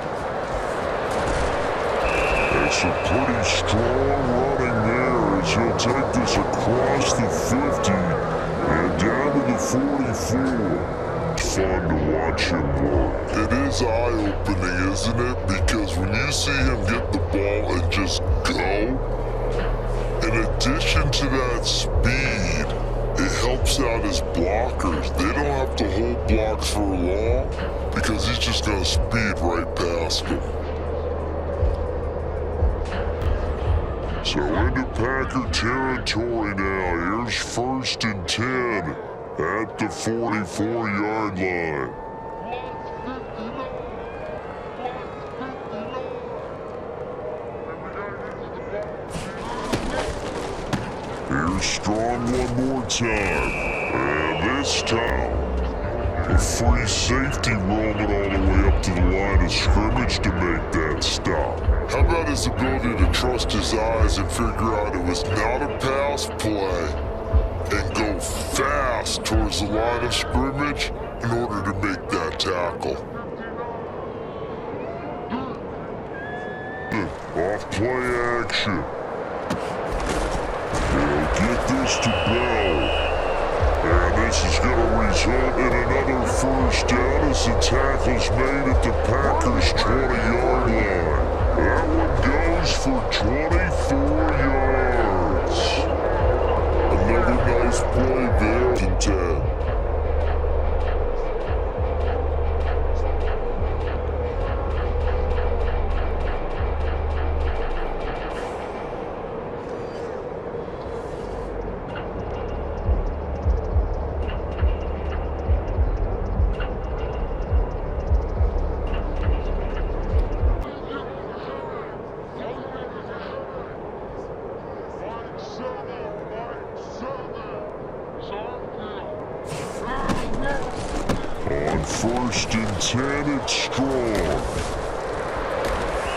It's a pretty strong running there as he'll take this across the 50 and down to the 44. It's fun to watch him work. It is eye-opening, isn't it? Because when you see him get the ball and just go, in addition to that speed, it helps out his blockers. They don't have to hold blocks for long because he's just going to speed right past them. So into Packer territory now. Here's 1st and 10 at the 44-yard line. Here's Strong one more time. And this time, a free safety roaming all the way up to the line of scrimmage to make that stop. How about his ability to trust his eyes and figure out it was not a pass play and go fast towards the line of scrimmage in order to make that tackle? Off play action. They'll get this to Bell. And this is going to result in another first down as the tackle's made at the Packers' 20-yard line. That one goes for 24 yards. Another nice play there in 10. On 1st and 10, it's Strong.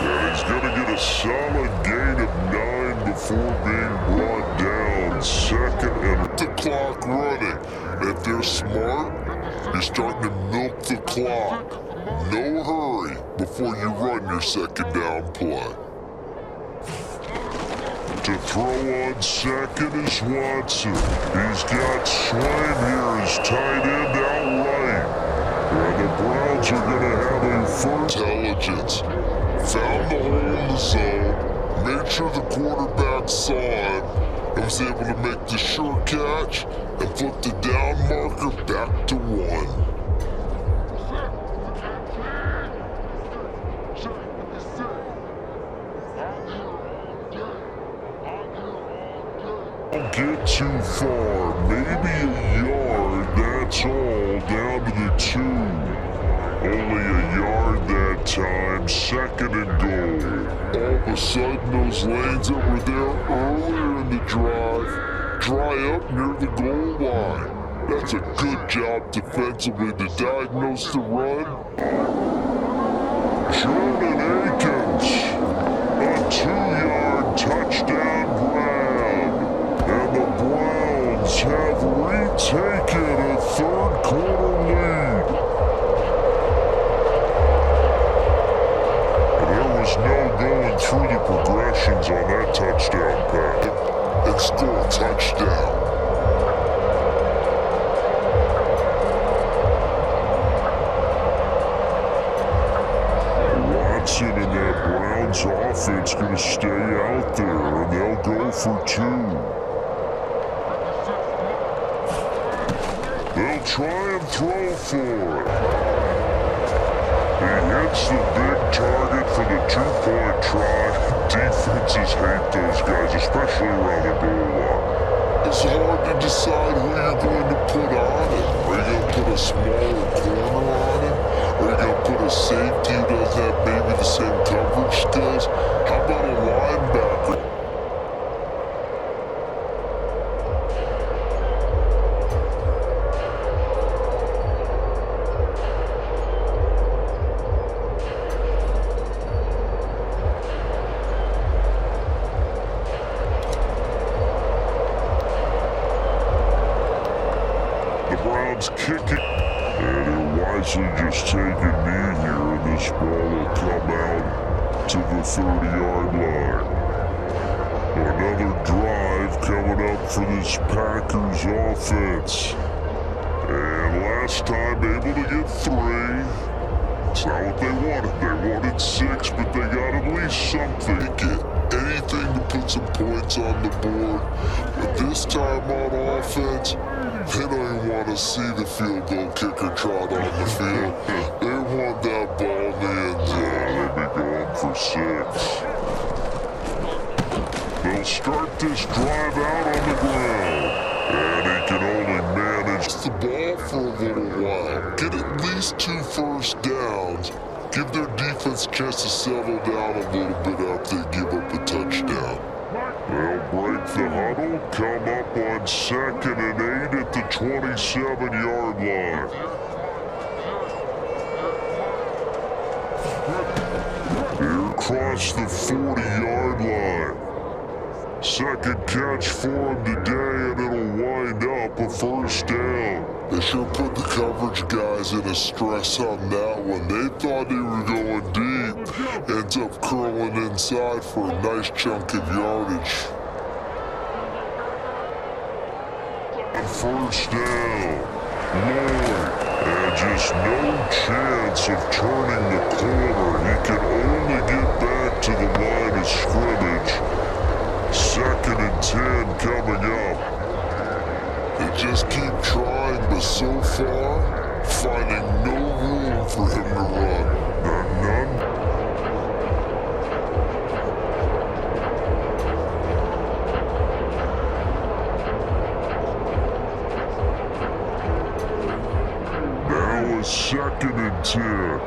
And he's going to get a solid gain of 9 before being brought down. 2nd and... The clock running. If they're smart, you're starting to milk the clock. No hurry before you run your 2nd down play. To throw on 2nd is Watson. He's got Swain here as tight end outright. And the Browns are going to have a first. Intelligence. Found the hole in the zone. Made sure the quarterback saw it. And was able to make the sure catch and put the down marker back to 1. Don't get too far, maybe a yard, that's all, down to the 2. Only a yard that time, 2nd and goal. All of a sudden, those lanes that were there earlier in the drive dry up near the goal line. That's a good job defensively to diagnose the run. Jordan Akins, a 2-yard touchdown grab. And the Browns have retaken a 3rd quarter lead. There was no going through the progressions on that touchdown pass. And score a touchdown. Watson and that Browns offense going to stay out there, and they'll go for 2. They'll try and throw for it. He hits the big target for the 2-point try. Defenses hate those guys, especially around the goal line. It's hard to decide who you're going to put on it. Are you going to put a smaller corner on it? Or are you going to put a safety who doesn't have maybe the same coverage skills? How about a linebacker? Kicking, and he'll wisely just take a knee here, and this ball will come out to the 30-yard line. Another drive for this Packers offense. And last time able to get 3. It's not what they wanted. They wanted 6, but they got at least something. They get anything to put some points on the board. But this time on offense, they don't even want to see the field goal kicker trot on the field. They want that ball in the end zone. They'll be going for 6. They'll start this drive out on the ground. And he can only manage the ball for a little while. Get at least 2 first downs. Give their defense a chance to settle down a little bit after they give up a touchdown. They'll break the huddle, come up on 2nd and 8 at the 27-yard line. Here across the 40-yard line. Second catch for him today, and it'll wind up a first down. They sure put the coverage guys in a stress on that one. They thought they were going deep. Ends up curling inside for a nice chunk of yardage. First down. Lloyd. And just no chance of turning the corner. He can only get back to the line of scrimmage. 2nd and 10 coming up. They just keep trying, but so far, finding no room for him to run. None. Now a 2nd and 10.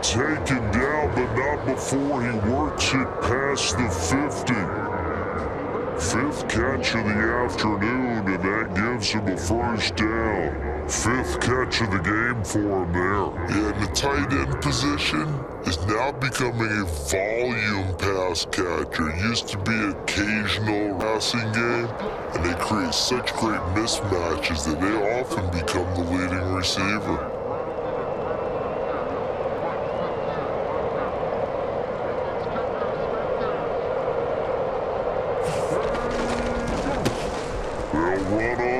Taken down, but not before he works it past the 50. 5th catch of the afternoon, and that gives him a first down. 5th catch of the game for him there. Yeah, and the tight end position is now becoming a volume pass catcher. It used to be occasional passing game, and they create such great mismatches that they often become the leading receiver.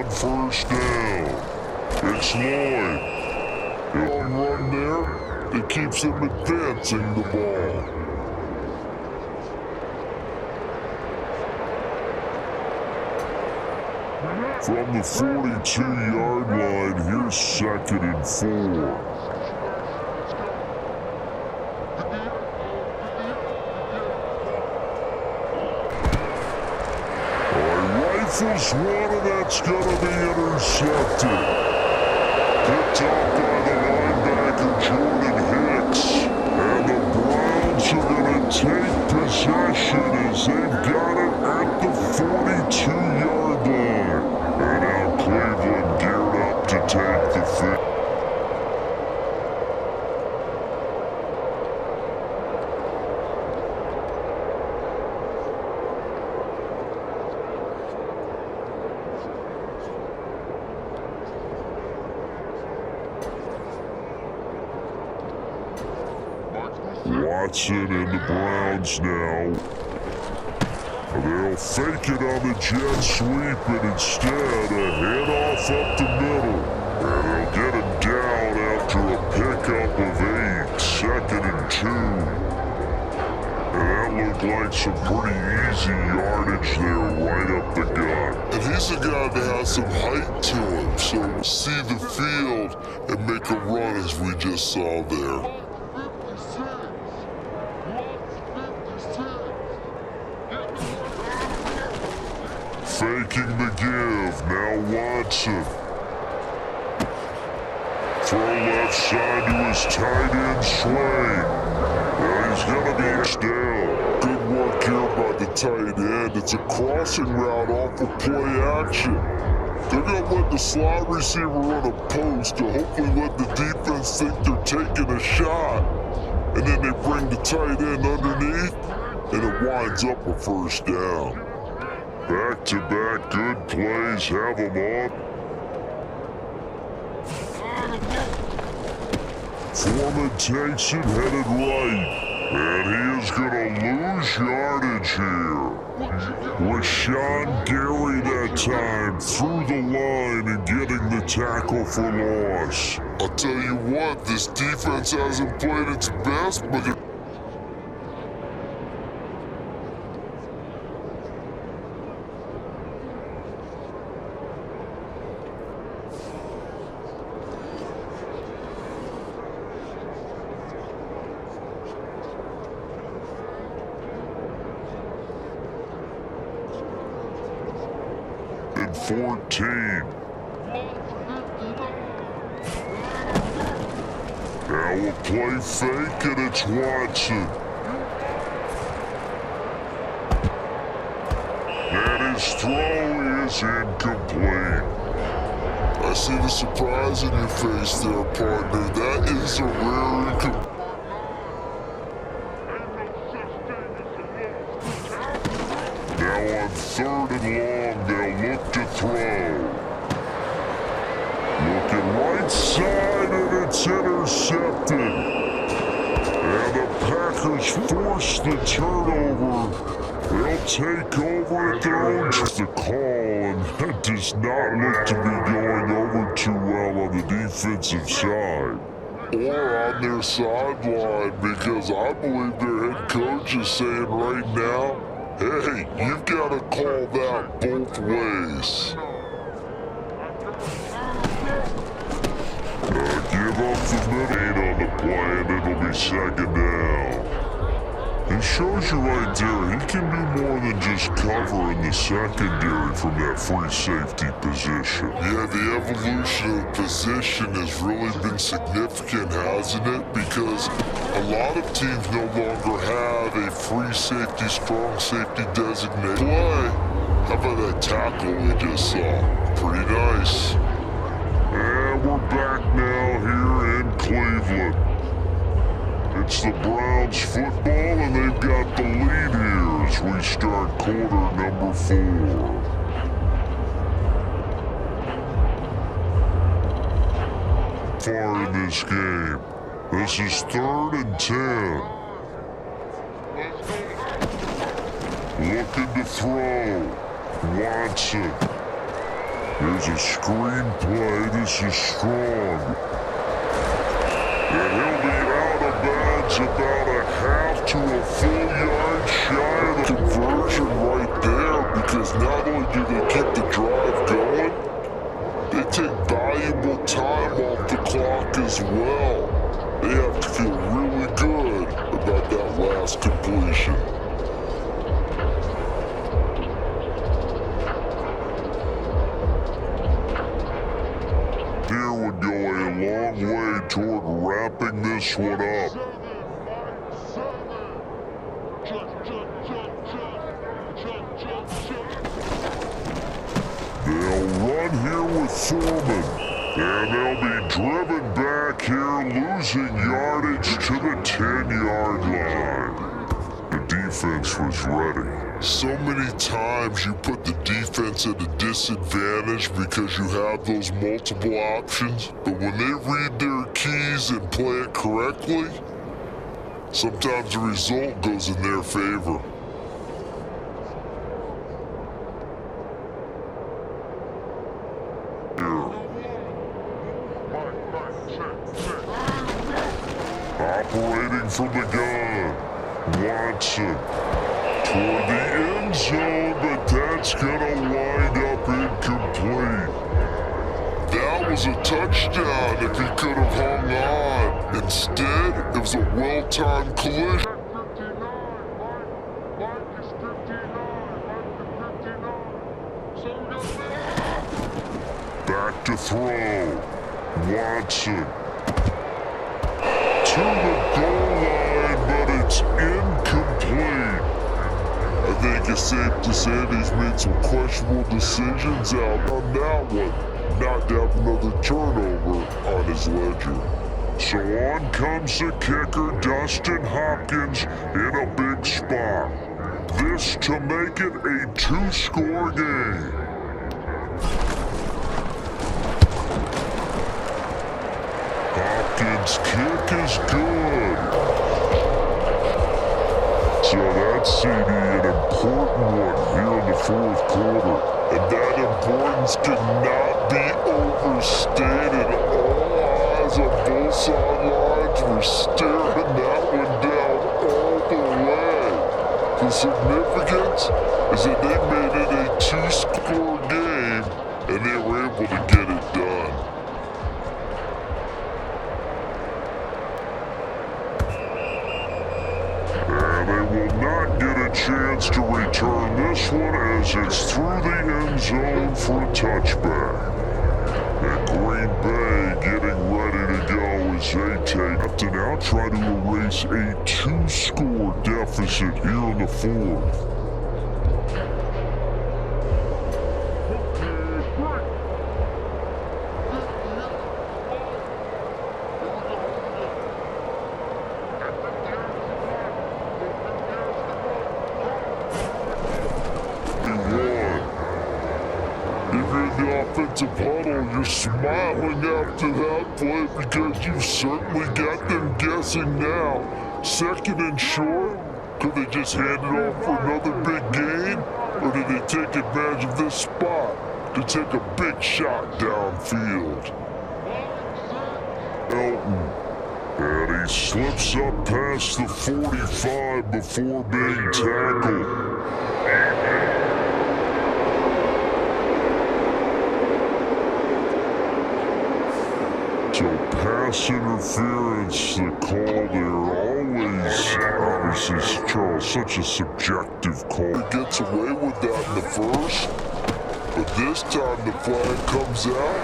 First down. It's Lloyd. He'll run there. It keeps him advancing the ball. From the 42-yard line, here's 2nd and 4. Rifles one, and that's going to be intercepted. Picked off by the linebacker, Jordan Hicks. And the Browns are going to take possession as they've got it at the 42-yard line. And now Cleveland geared up to take the field. Watson and the Browns now. They'll fake it on the jet sweep, and instead a handoff up the middle. And they'll get him down after a pickup of 8. 2nd and 2. And that looked like some pretty easy yardage there right up the gut. And he's a guy that has some height to him, so see the field and make a run as we just saw there. Faking the give, now Watson. Throw left side to his tight end, Swain. And he's going to be down. Good work here by the tight end. It's a crossing route off of play action. They're going to let the slot receiver run a post to hopefully let the defense think they're taking a shot. And then they bring the tight end underneath, and it winds up a first down. Back-to-back good plays have them on. Foreman takes it headed right. And he is going to lose yardage here. With Sean Gary that time through the line and getting the tackle for loss. I'll tell you what, this defense hasn't played its best, but they're... In 14. Now a play fake and it's Watson. And his throw is incomplete. I see the surprise in your face there, partner. That is a rare incomplete. Now on 3rd and long, they'll look to throw. Looking right side and it's intercepted. And the Packers force the turnover. They'll take over at their own. The call, and that does not look to be going over too well on the defensive side. Or on their sideline, because I believe their head coach is saying right now, hey, you've got to call that both ways. Give up the middle on the play, and it'll be 2nd down. It shows you right there, he can do more than just cover in the secondary from that free safety position. Yeah, the evolution of position has really been significant, hasn't it? Because a lot of teams no longer have a free safety, strong safety designated play. How about that tackle we just saw? Pretty nice. And we're back now here in Cleveland. It's the Browns football, and they've got the lead here as we start quarter number 4. Far in this game. This is 3rd and 10. Looking to throw. Watson. There's a screen play. This is strong. And he'll be out of bounds about a half to a full yard shy of the Conversion right there, because not only do they keep the drive going, they take valuable time off the clock as well. They have to feel really good about that last completion. Here would go a long way toward wrapping this one up. They'll run here with Foreman, and they'll be driven back here, losing yardage to the 10-yard line. The defense was ready. So many times you put the defense at a disadvantage because you have those multiple options, but when they read their keys and play it correctly, sometimes the result goes in their favor. Operating from the gun, Watson toward the end zone, but that's gonna wind up incomplete. That was a touchdown if he could have hung on. Instead, it was a well-timed collision. Back to throw, Watson to the goal line, but it's incomplete. I think it's safe to say that he's made some questionable decisions out on that one. Not to have another turnover on his ledger. So on comes the kicker, Dustin Hopkins, in a big spot. This to make it a 2-score game. seconds. Kick is good. So that's CD, an important one here in the fourth quarter. And that importance cannot be overstated. All eyes on both sidelines were staring that one down all the way. The significance is that they made it a two-score game, and they were able to get it done. And they will not get a chance to return this one as it's through the end zone for a touchback. And Green Bay getting ready to go as they have to now try to erase a two-score deficit here in the fourth. Offensive huddle, you're smiling after that play because you certainly got them guessing now. Second and short, could they just hand it off for another big gain? Or did they take advantage of this spot to take a big shot downfield? Elton, and he slips up past the 45 before being tackled. So pass interference, the call there, always, obviously, Charles, such a subjective call. He gets away with that in the first, but this time the flag comes out,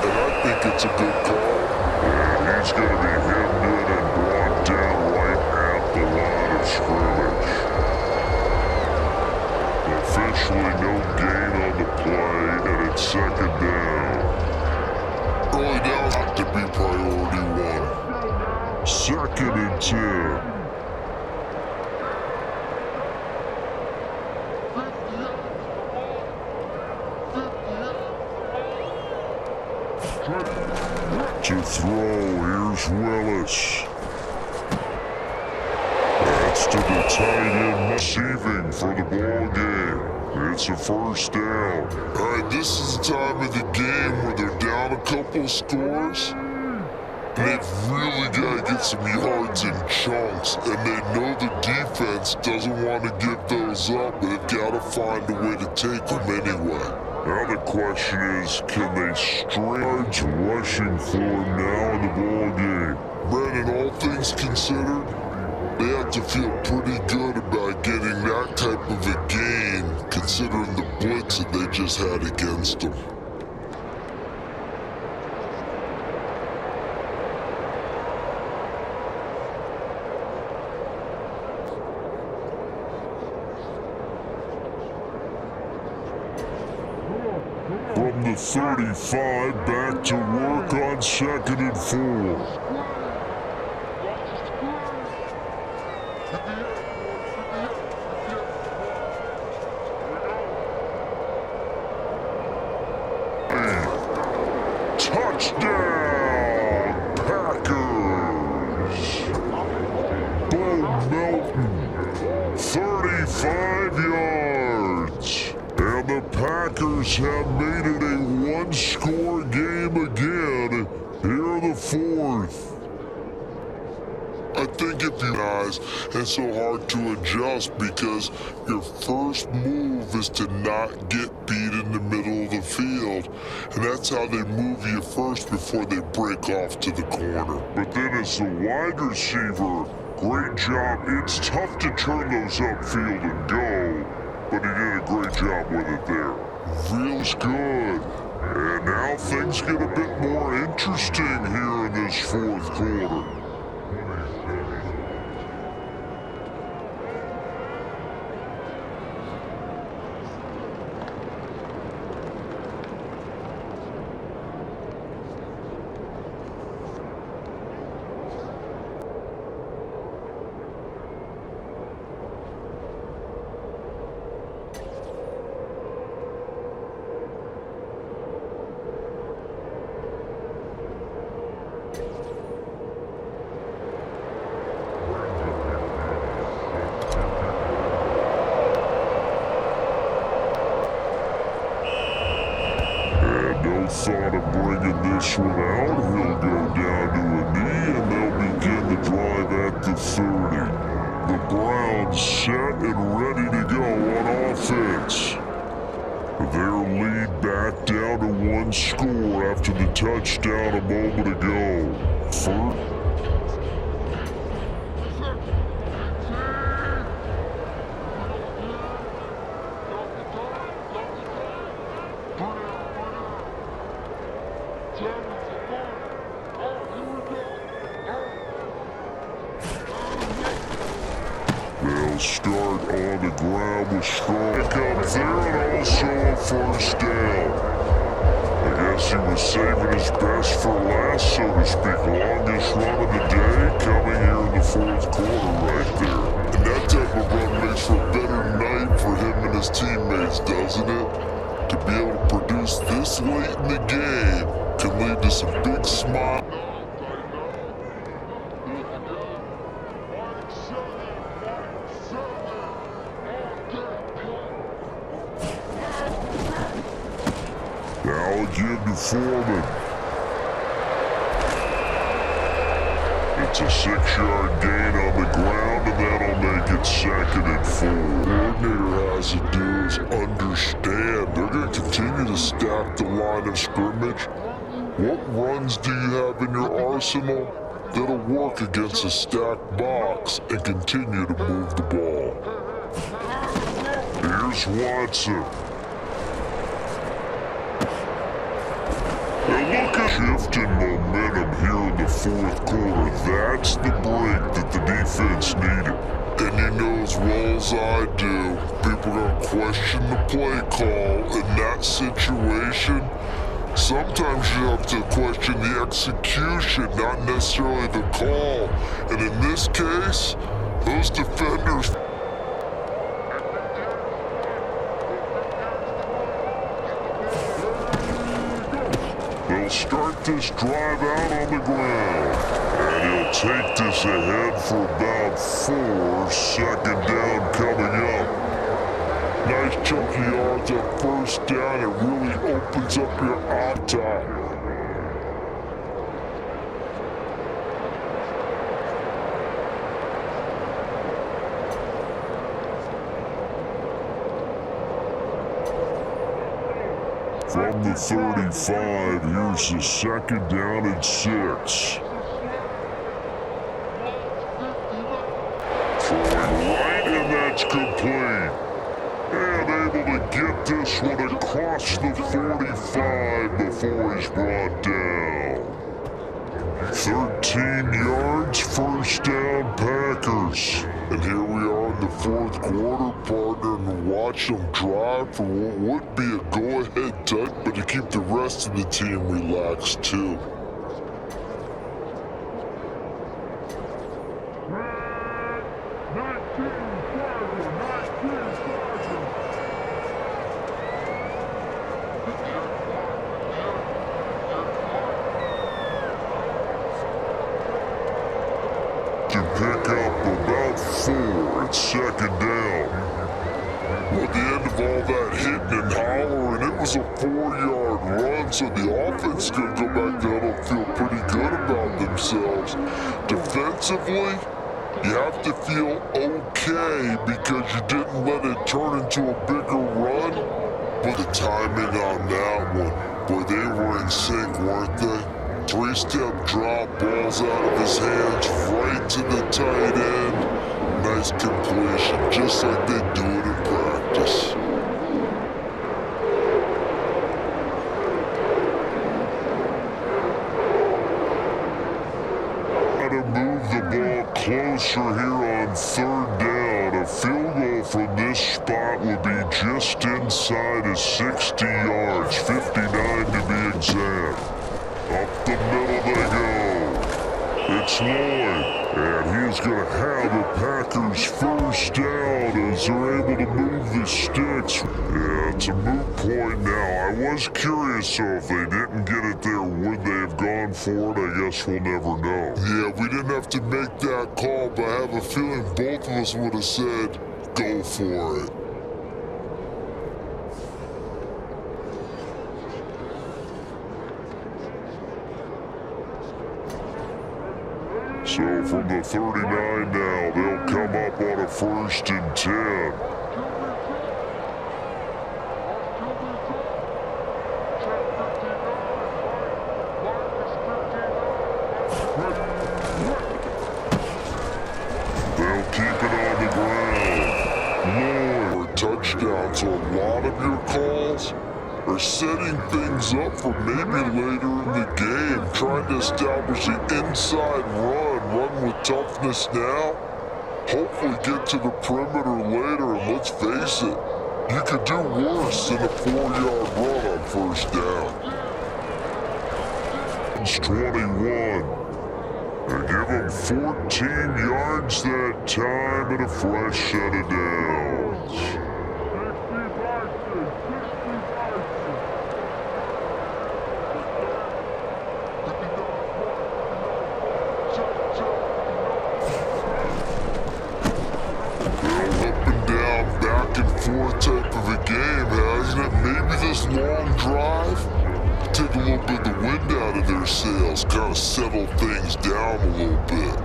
and I think it's a good call. And he's going to be hemmed in and brought down right at the line of scrimmage. Officially no gain on the play, and it's second down. Early down ought to be priority one. Second and 10. To throw, here's Willis. That's to the tight end receiving for the ball game. It's a first down. All right, this is the time of the game where they're down a couple scores. And they've really got to get some yards in chunks. And they know the defense doesn't want to give those up, but they've got to find a way to take them anyway. Now the question is, can they stretch rushing for him now in the ball game? Brandon, all things considered, they have to feel pretty good about getting that type of a game, considering the blitz that they just had against them. From the 35, back to work on second and 4. Touchdown, Packers! Bo Melton, 35 yards. And the Packers have made it a one-score game again here in the fourth. I think if you guys, it's so hard to adjust because your first move is to not get beat in the middle of the field. And that's how they move you first before they break off to the corner. But then as the wide receiver, great job. It's tough to turn those upfield and go, but he did a great job with it there. Real good. And now things get a bit more interesting here in this fourth quarter. one out. He'll go down to a knee, and they'll begin the drive at the 30. The Browns set and ready to go on offense. Their lead back down to one score after the touchdown a moment ago. They'll start on the ground with strong pick up there and also a first down. I guess he was saving his best for last, so to speak. Longest run of the day coming here in the fourth quarter right there. And that type of run makes for a better night for him and his teammates, doesn't it? To be able to produce this late in the game can lead to some big smiles. Now again to Foreman. It's a 6-yard gain on the ground, and that'll make it 2nd and 4. Coordinator has to do is understand they're going to continue to stack the line of scrimmage. What runs do you have in your arsenal that'll work against a stacked box and continue to move the ball? Here's Watson. And look at shift in momentum here in the fourth quarter. That's the break that the defense needed. And you know as well as I do, people are going to question the play call in that situation. Sometimes you have to question the execution, not necessarily the call. And in this case, those defenders... They'll start this drive out on the ground. And he'll take this ahead for about 4. 2nd down coming up. Nice chunky yards at first down. It really opens up your top. From the 35, here's the 2nd down and 6. Throwing right, and that's complete. And able to get this one across the 45 before he's brought down. 13 yards, first down, Packers. And here we are in the fourth quarter, partner, and watch them drive for what would be a go-ahead touch, but to keep the rest of the team relaxed too. To pick up about 4 at 2nd down. Well, at the end of all that hitting and hollering, it was a 4-yard run, so the offense is going to go back down and feel pretty good about themselves. Defensively, you have to feel okay because you didn't let it turn into a bigger run. But the timing on that one, boy, they were in sync, weren't they? 3-step drop, balls out of his hands, right to the tight end. Nice completion, just like they do it in practice. To move the ball closer here on 3rd down. A field goal from this spot would be just inside of 60 yards, 59 to be exact. Up the middle they go. It's Lloyd, and he's going to have the Packers first down as they're able to move the sticks. Yeah, it's a moot point now. I was curious, so if they didn't get it there, would they have gone for it? I guess we'll never know. Yeah, we didn't have to make that call, but I have a feeling both of us would have said, go for it. So from the 39 now, they'll come up on a 1st and 10. They'll keep it on the ground. Lord, touchdowns, so a lot of your calls are setting things up for maybe later in the game, trying to establish the inside run with toughness now. Hopefully get to the perimeter later, and let's face it, you could do worse than a 4-yard run on 1st down. It's 21. They give him 14 yards that time and a fresh set of downs. Forth type of a game, hasn't it? Maybe this long drive take a little bit of the wind out of their sails, kind of settle things down a little bit.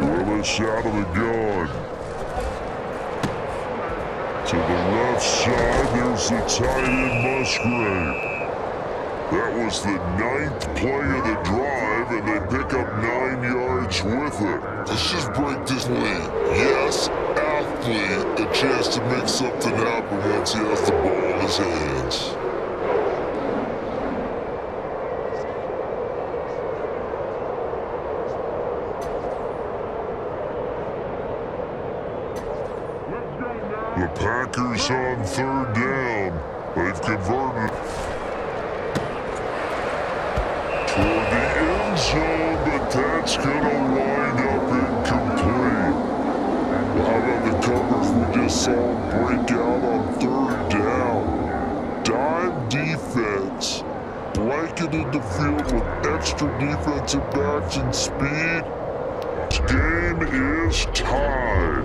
Willis out of the gun. To the left side, there's the tight end Musgrave. That was the 9th play of the drive, and they pick up 9 yards with it. Let's just break this lead. Yes, athlete, a chance to make something happen once he has the ball in his hands. The Packers on 3rd down. They've converted toward the end zone, but that's going to wind up incomplete. How about the coverage we just saw break out on 3rd down? Dime defense, blanketed the field with extra defensive backs and speed. This game is tied.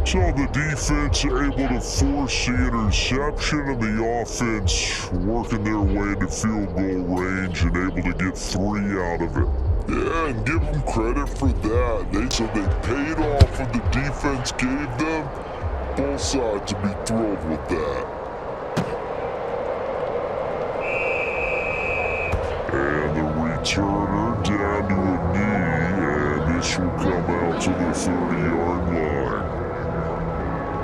So the defense able to force the interception, and the offense working their way to field goal range and able to get 3 out of it. Yeah, and give them credit for that. They paid off what the defense gave them. Both sides to be thrilled with that. And the returner down to a knee, and this will come out to the 30-yard line.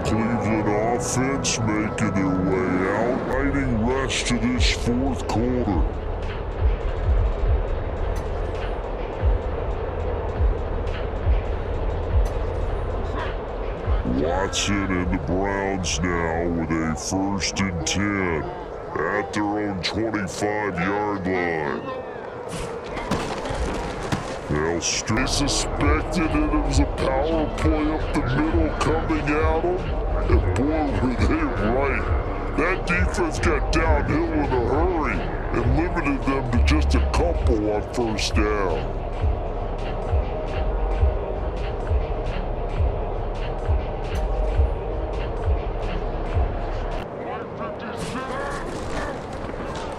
Cleveland offense making their way out, writing rest to this 4th quarter. Watson and the Browns now with a 1st and 10 at their own 25-yard line. They suspected that it was a power play up the middle coming at them, and boy were they right. That defense got downhill in a hurry and limited them to just a couple on 1st down.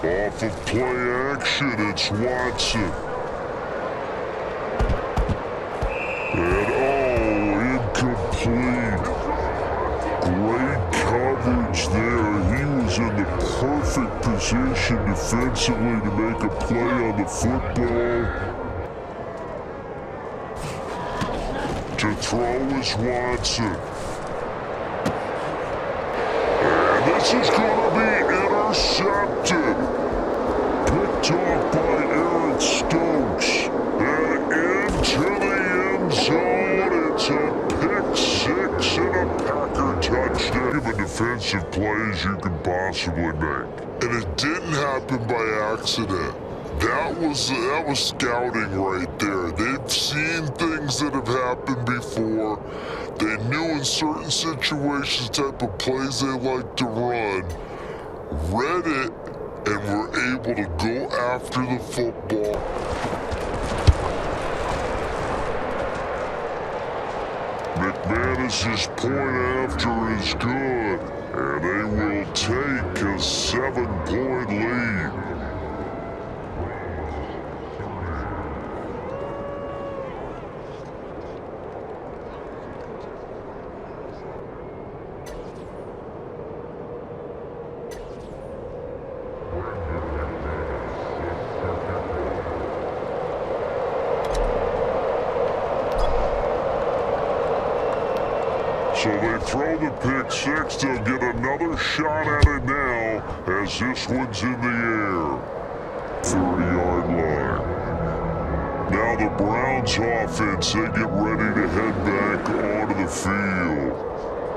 Off of play action, it's Watson. And incomplete. Great coverage there. He was in the perfect position defensively to make a play on the football. To throw is Watson. And this is going to be intercepted. Picked off by Eric Stokes. And into the end zone. It's a pick 6 and a Packer touchdown. Give a defensive plays you can possibly make. And it didn't happen by accident. That was scouting right there. They've seen things that have happened before. They knew in certain situations the type of plays they like to run. able to go after the football. McManus's point after is good, and they will take a 7-point lead. So they throw the pick six. They'll get another shot at it now as this one's in the air. 30-yard line. Now the Browns offense, they get ready to head back onto the field.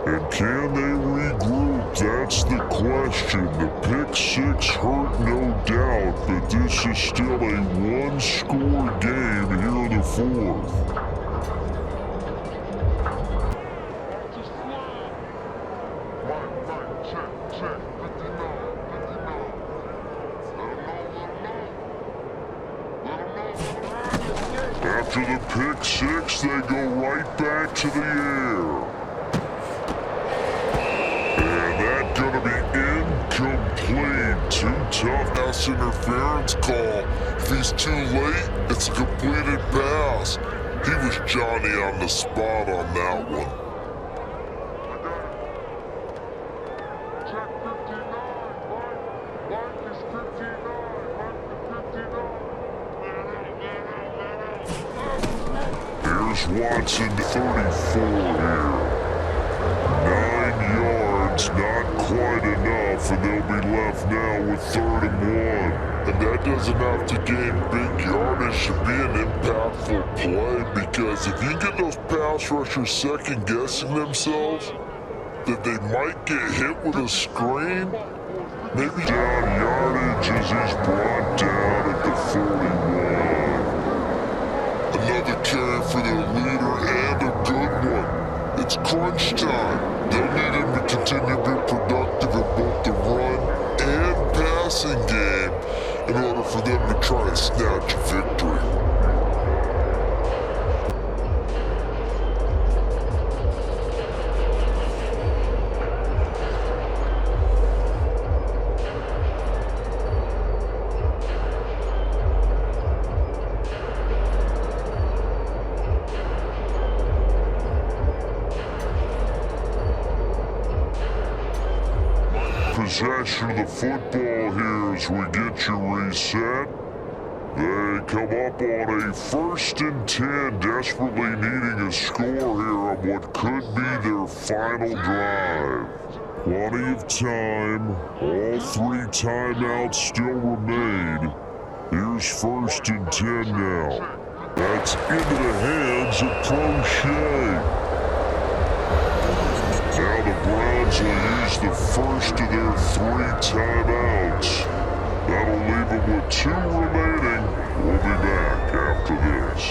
And can they regroup? That's the question. The pick six hurt, no doubt, but this is still a one-score game here in the fourth. After the pick six, they go right back to the air. And that's gonna be incomplete. Too tough. Pass interference call. If he's too late, it's a completed pass. He was Johnny on the spot on that one. Here's Watson, 34 here. 9 yards, not quite enough, and they'll be left now with 3rd and 1. And that doesn't have to gain big yardage to be an impactful play, because if you get those pass rushers second-guessing themselves, that they might get hit with a screen, maybe down yardage as he's brought down at the 41. Another carry for their leader and a good one. It's crunch time. They'll need him to continue to be productive in both the run and passing game in order for them to try and snatch a victory. Possession of the football here as we get you reset. They come up on a 1st and 10, desperately needing a score here on what could be their final drive. Plenty of time. All 3 timeouts still remain. Here's 1st and 10 now. That's into the hands of Crochet. Now the Browns will use the first of their 3 timeouts. That'll leave them with 2 remaining. We'll be back after this.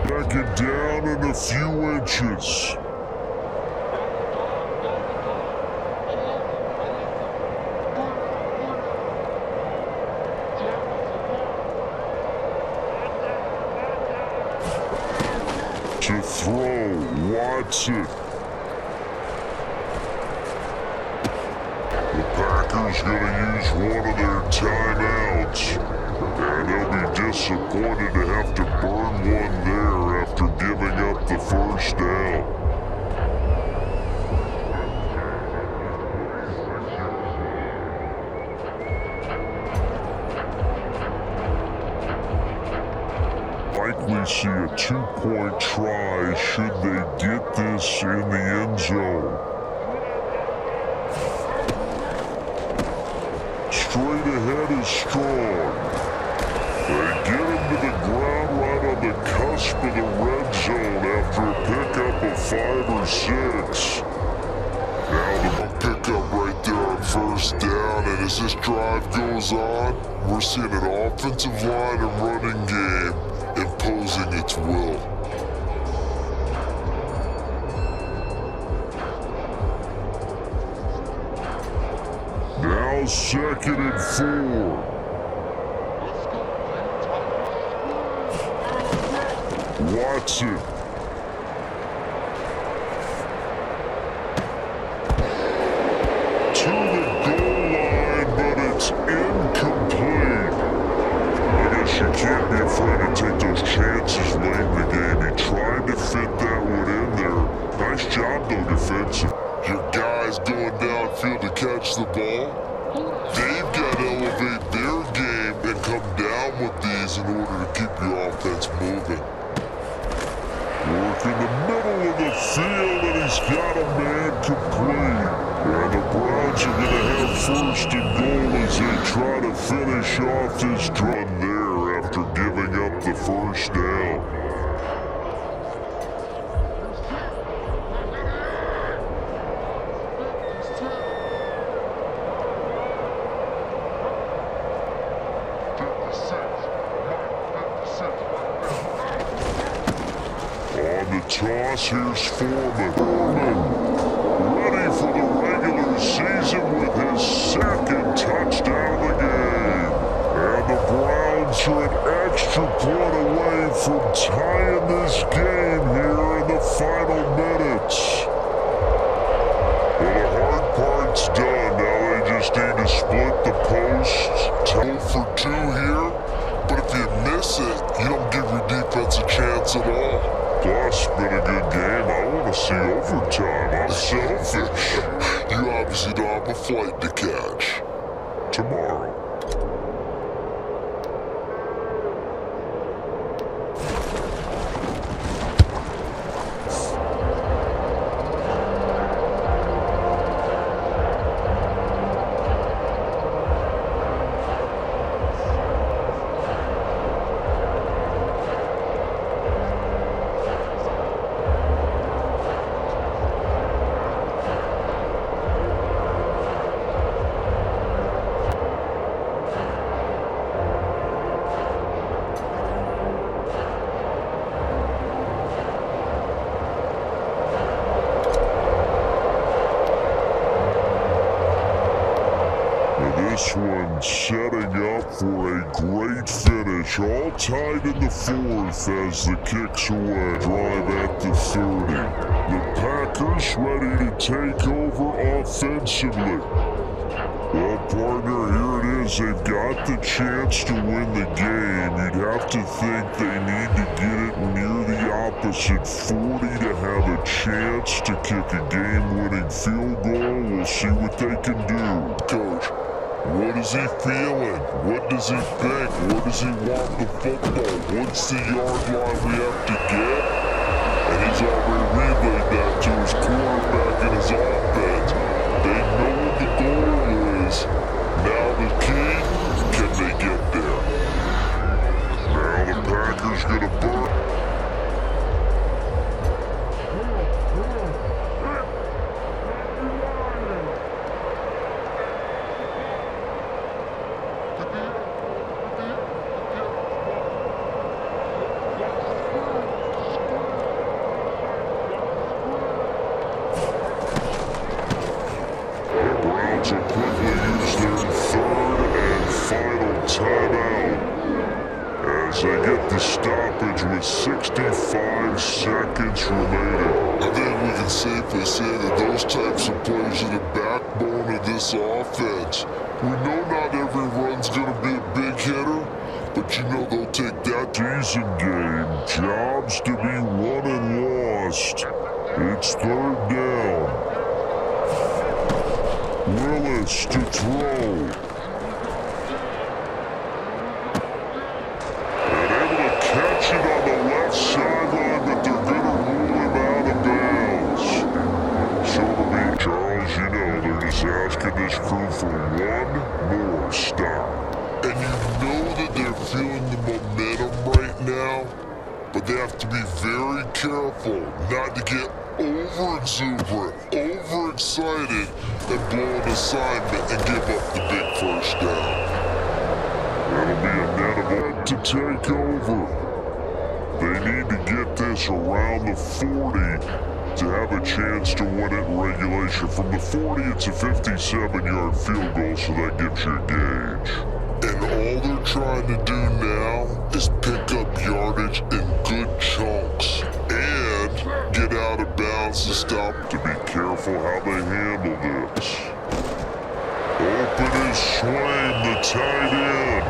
Back it down in a few inches. To throw, Watson. The Packers gonna use one of their timeouts, and they'll be disappointed to have to burn one there after giving up the first down. Likely see a 2-point try should they get this in the end zone. Straight ahead is strong. They get him to the ground right on the cusp of the red zone after a pickup of 5 or 6. Now the pickup right there on 1st down, and as this drive goes on, we're seeing an offensive line and running game imposing its will. now 2nd and 4. Watson. To the goal line, but it's incomplete. I guess you can't be afraid to take those chances late in the game. He tried to fit that one in there. Nice job, though, defensive. Your guys going downfield to catch the ball, they've got to elevate their game and come down with these in order to keep your offense moving. Work in the middle of the field, and he's got a man complete. And the Browns are going to have 1st and goal as they try to finish off this run there after giving up the 1st down. On the toss, here's Foreman. Ready for the regular season with his 2nd touchdown of the game. And the Browns are an extra point away from tying this game here in the final minutes. Well, the hard part's done. Now they just need to split the posts. 2 for 2 here, but if you miss it, you don't give your defense a chance at all. Plus, been a good game. I want to see overtime. I'm selfish. You obviously don't have a flight to catch. Tomorrow. This one setting up for a great finish, all tied in the 4th as the kicks away. Drive at the 30. The Packers ready to take over offensively. Well, partner, here it is. They've got the chance to win the game. You'd have to think they need to get it near the opposite 40 to have a chance to kick a game-winning field goal. We'll see what they can do. Coach, what is he feeling? What does he think? Where does he want the football? What's the yard line we have to get? And he's already relayed that to his quarterback and his offense. They know what the goal is. Now the key, can they get there? Now the Packers gonna burn. To quickly use their 3rd and final timeout as they get the stoppage with 65 seconds remaining. I think we can safely say that those types of plays are the backbone of this offense. We know not every run's going to be a big hitter, but you know they'll take that season game. Jobs to be won and lost. It's 3rd down. Willis to throw. And able to catch it on the left sideline, but they're going to rule him out of bounds. So to me, Charles, you know, they're just asking this crew for one more stop. And you know that they're feeling the momentum right now, but they have to be very careful not to get over-exuberant, overexcited, and blow an assignment and give up the big 1st down. That'll be a net of one to take over. They need to get this around the 40 to have a chance to win it in regulation. From the 40, it's a 57-yard field goal, so that gives you a gauge. And all they're trying to do now is pick up yardage in good chunks and get out of bounds to stop. To be careful how they handle this. Open is Swain, the tight end.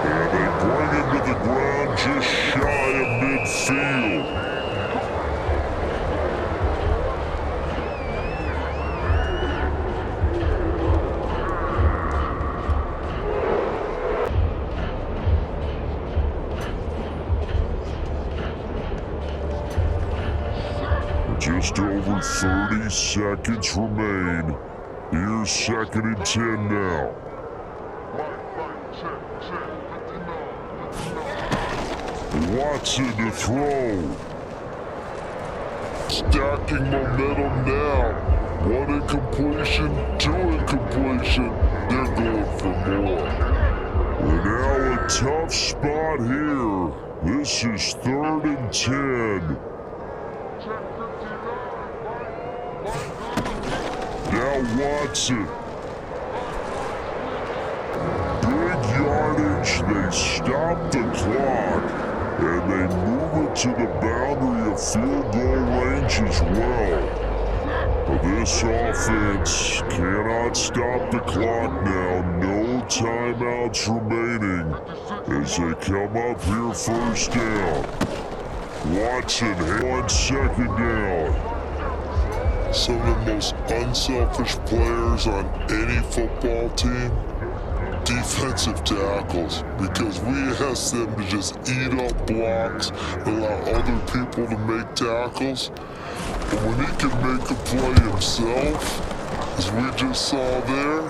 And they bring him to the ground just shy of midfield. Just over 30 seconds remain. Here's 2nd and 10 now. Watson to throw. Stacking momentum now. 1 incompletion, 2 incompletion. They're going for more. And now a tough spot here. This is 3rd and 10. Now Watson. Big yardage. They stop the clock. And they move it to the boundary of field goal range as well. But this offense cannot stop the clock now. No timeouts remaining as they come up here 1st down. Watson, 1 2nd down. Some of the most unselfish players on any football team, defensive tackles, because we ask them to just eat up blocks, allow other people to make tackles. But when he can make a play himself, as we just saw there,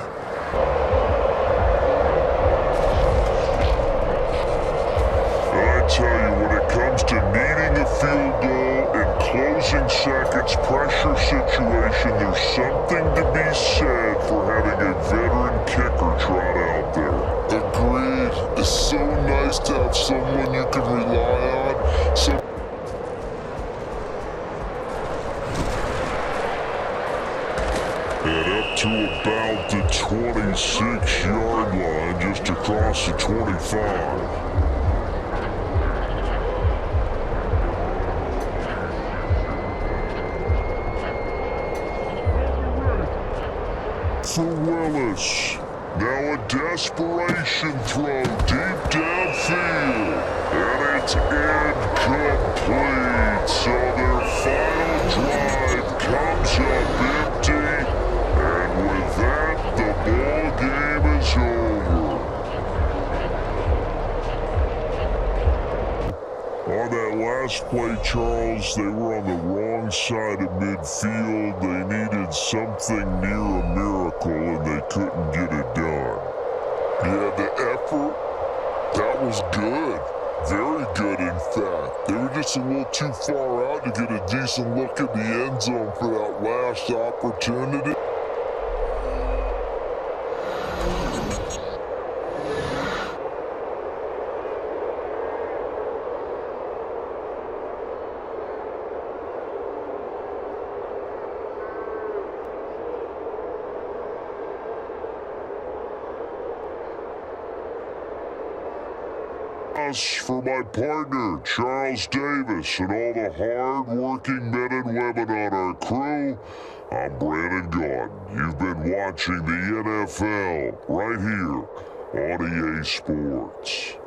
I tell you, when it comes to needing a field goal in closing seconds, pressure situation, there's something to be said for having a veteran kicker trot out there. agreed. It's so nice to have someone you can rely on. So And up to about the 26-yard line, just across the 25. For Willis. Now a desperation throw deep downfield. And it's incomplete. So their final drive comes up empty. And with that, the ball game is over. On that last play, Charles, they were on the wrong side of midfield. They needed something near a miracle, and they couldn't get it done. yeah, the effort, that was good. Very good, in fact. They were just a little too far out to get a decent look at the end zone for that last opportunity. For my partner, Charles Davis, and all the hard-working men and women on our crew, I'm Brandon Gordon. You've been watching the NFL right here on EA Sports.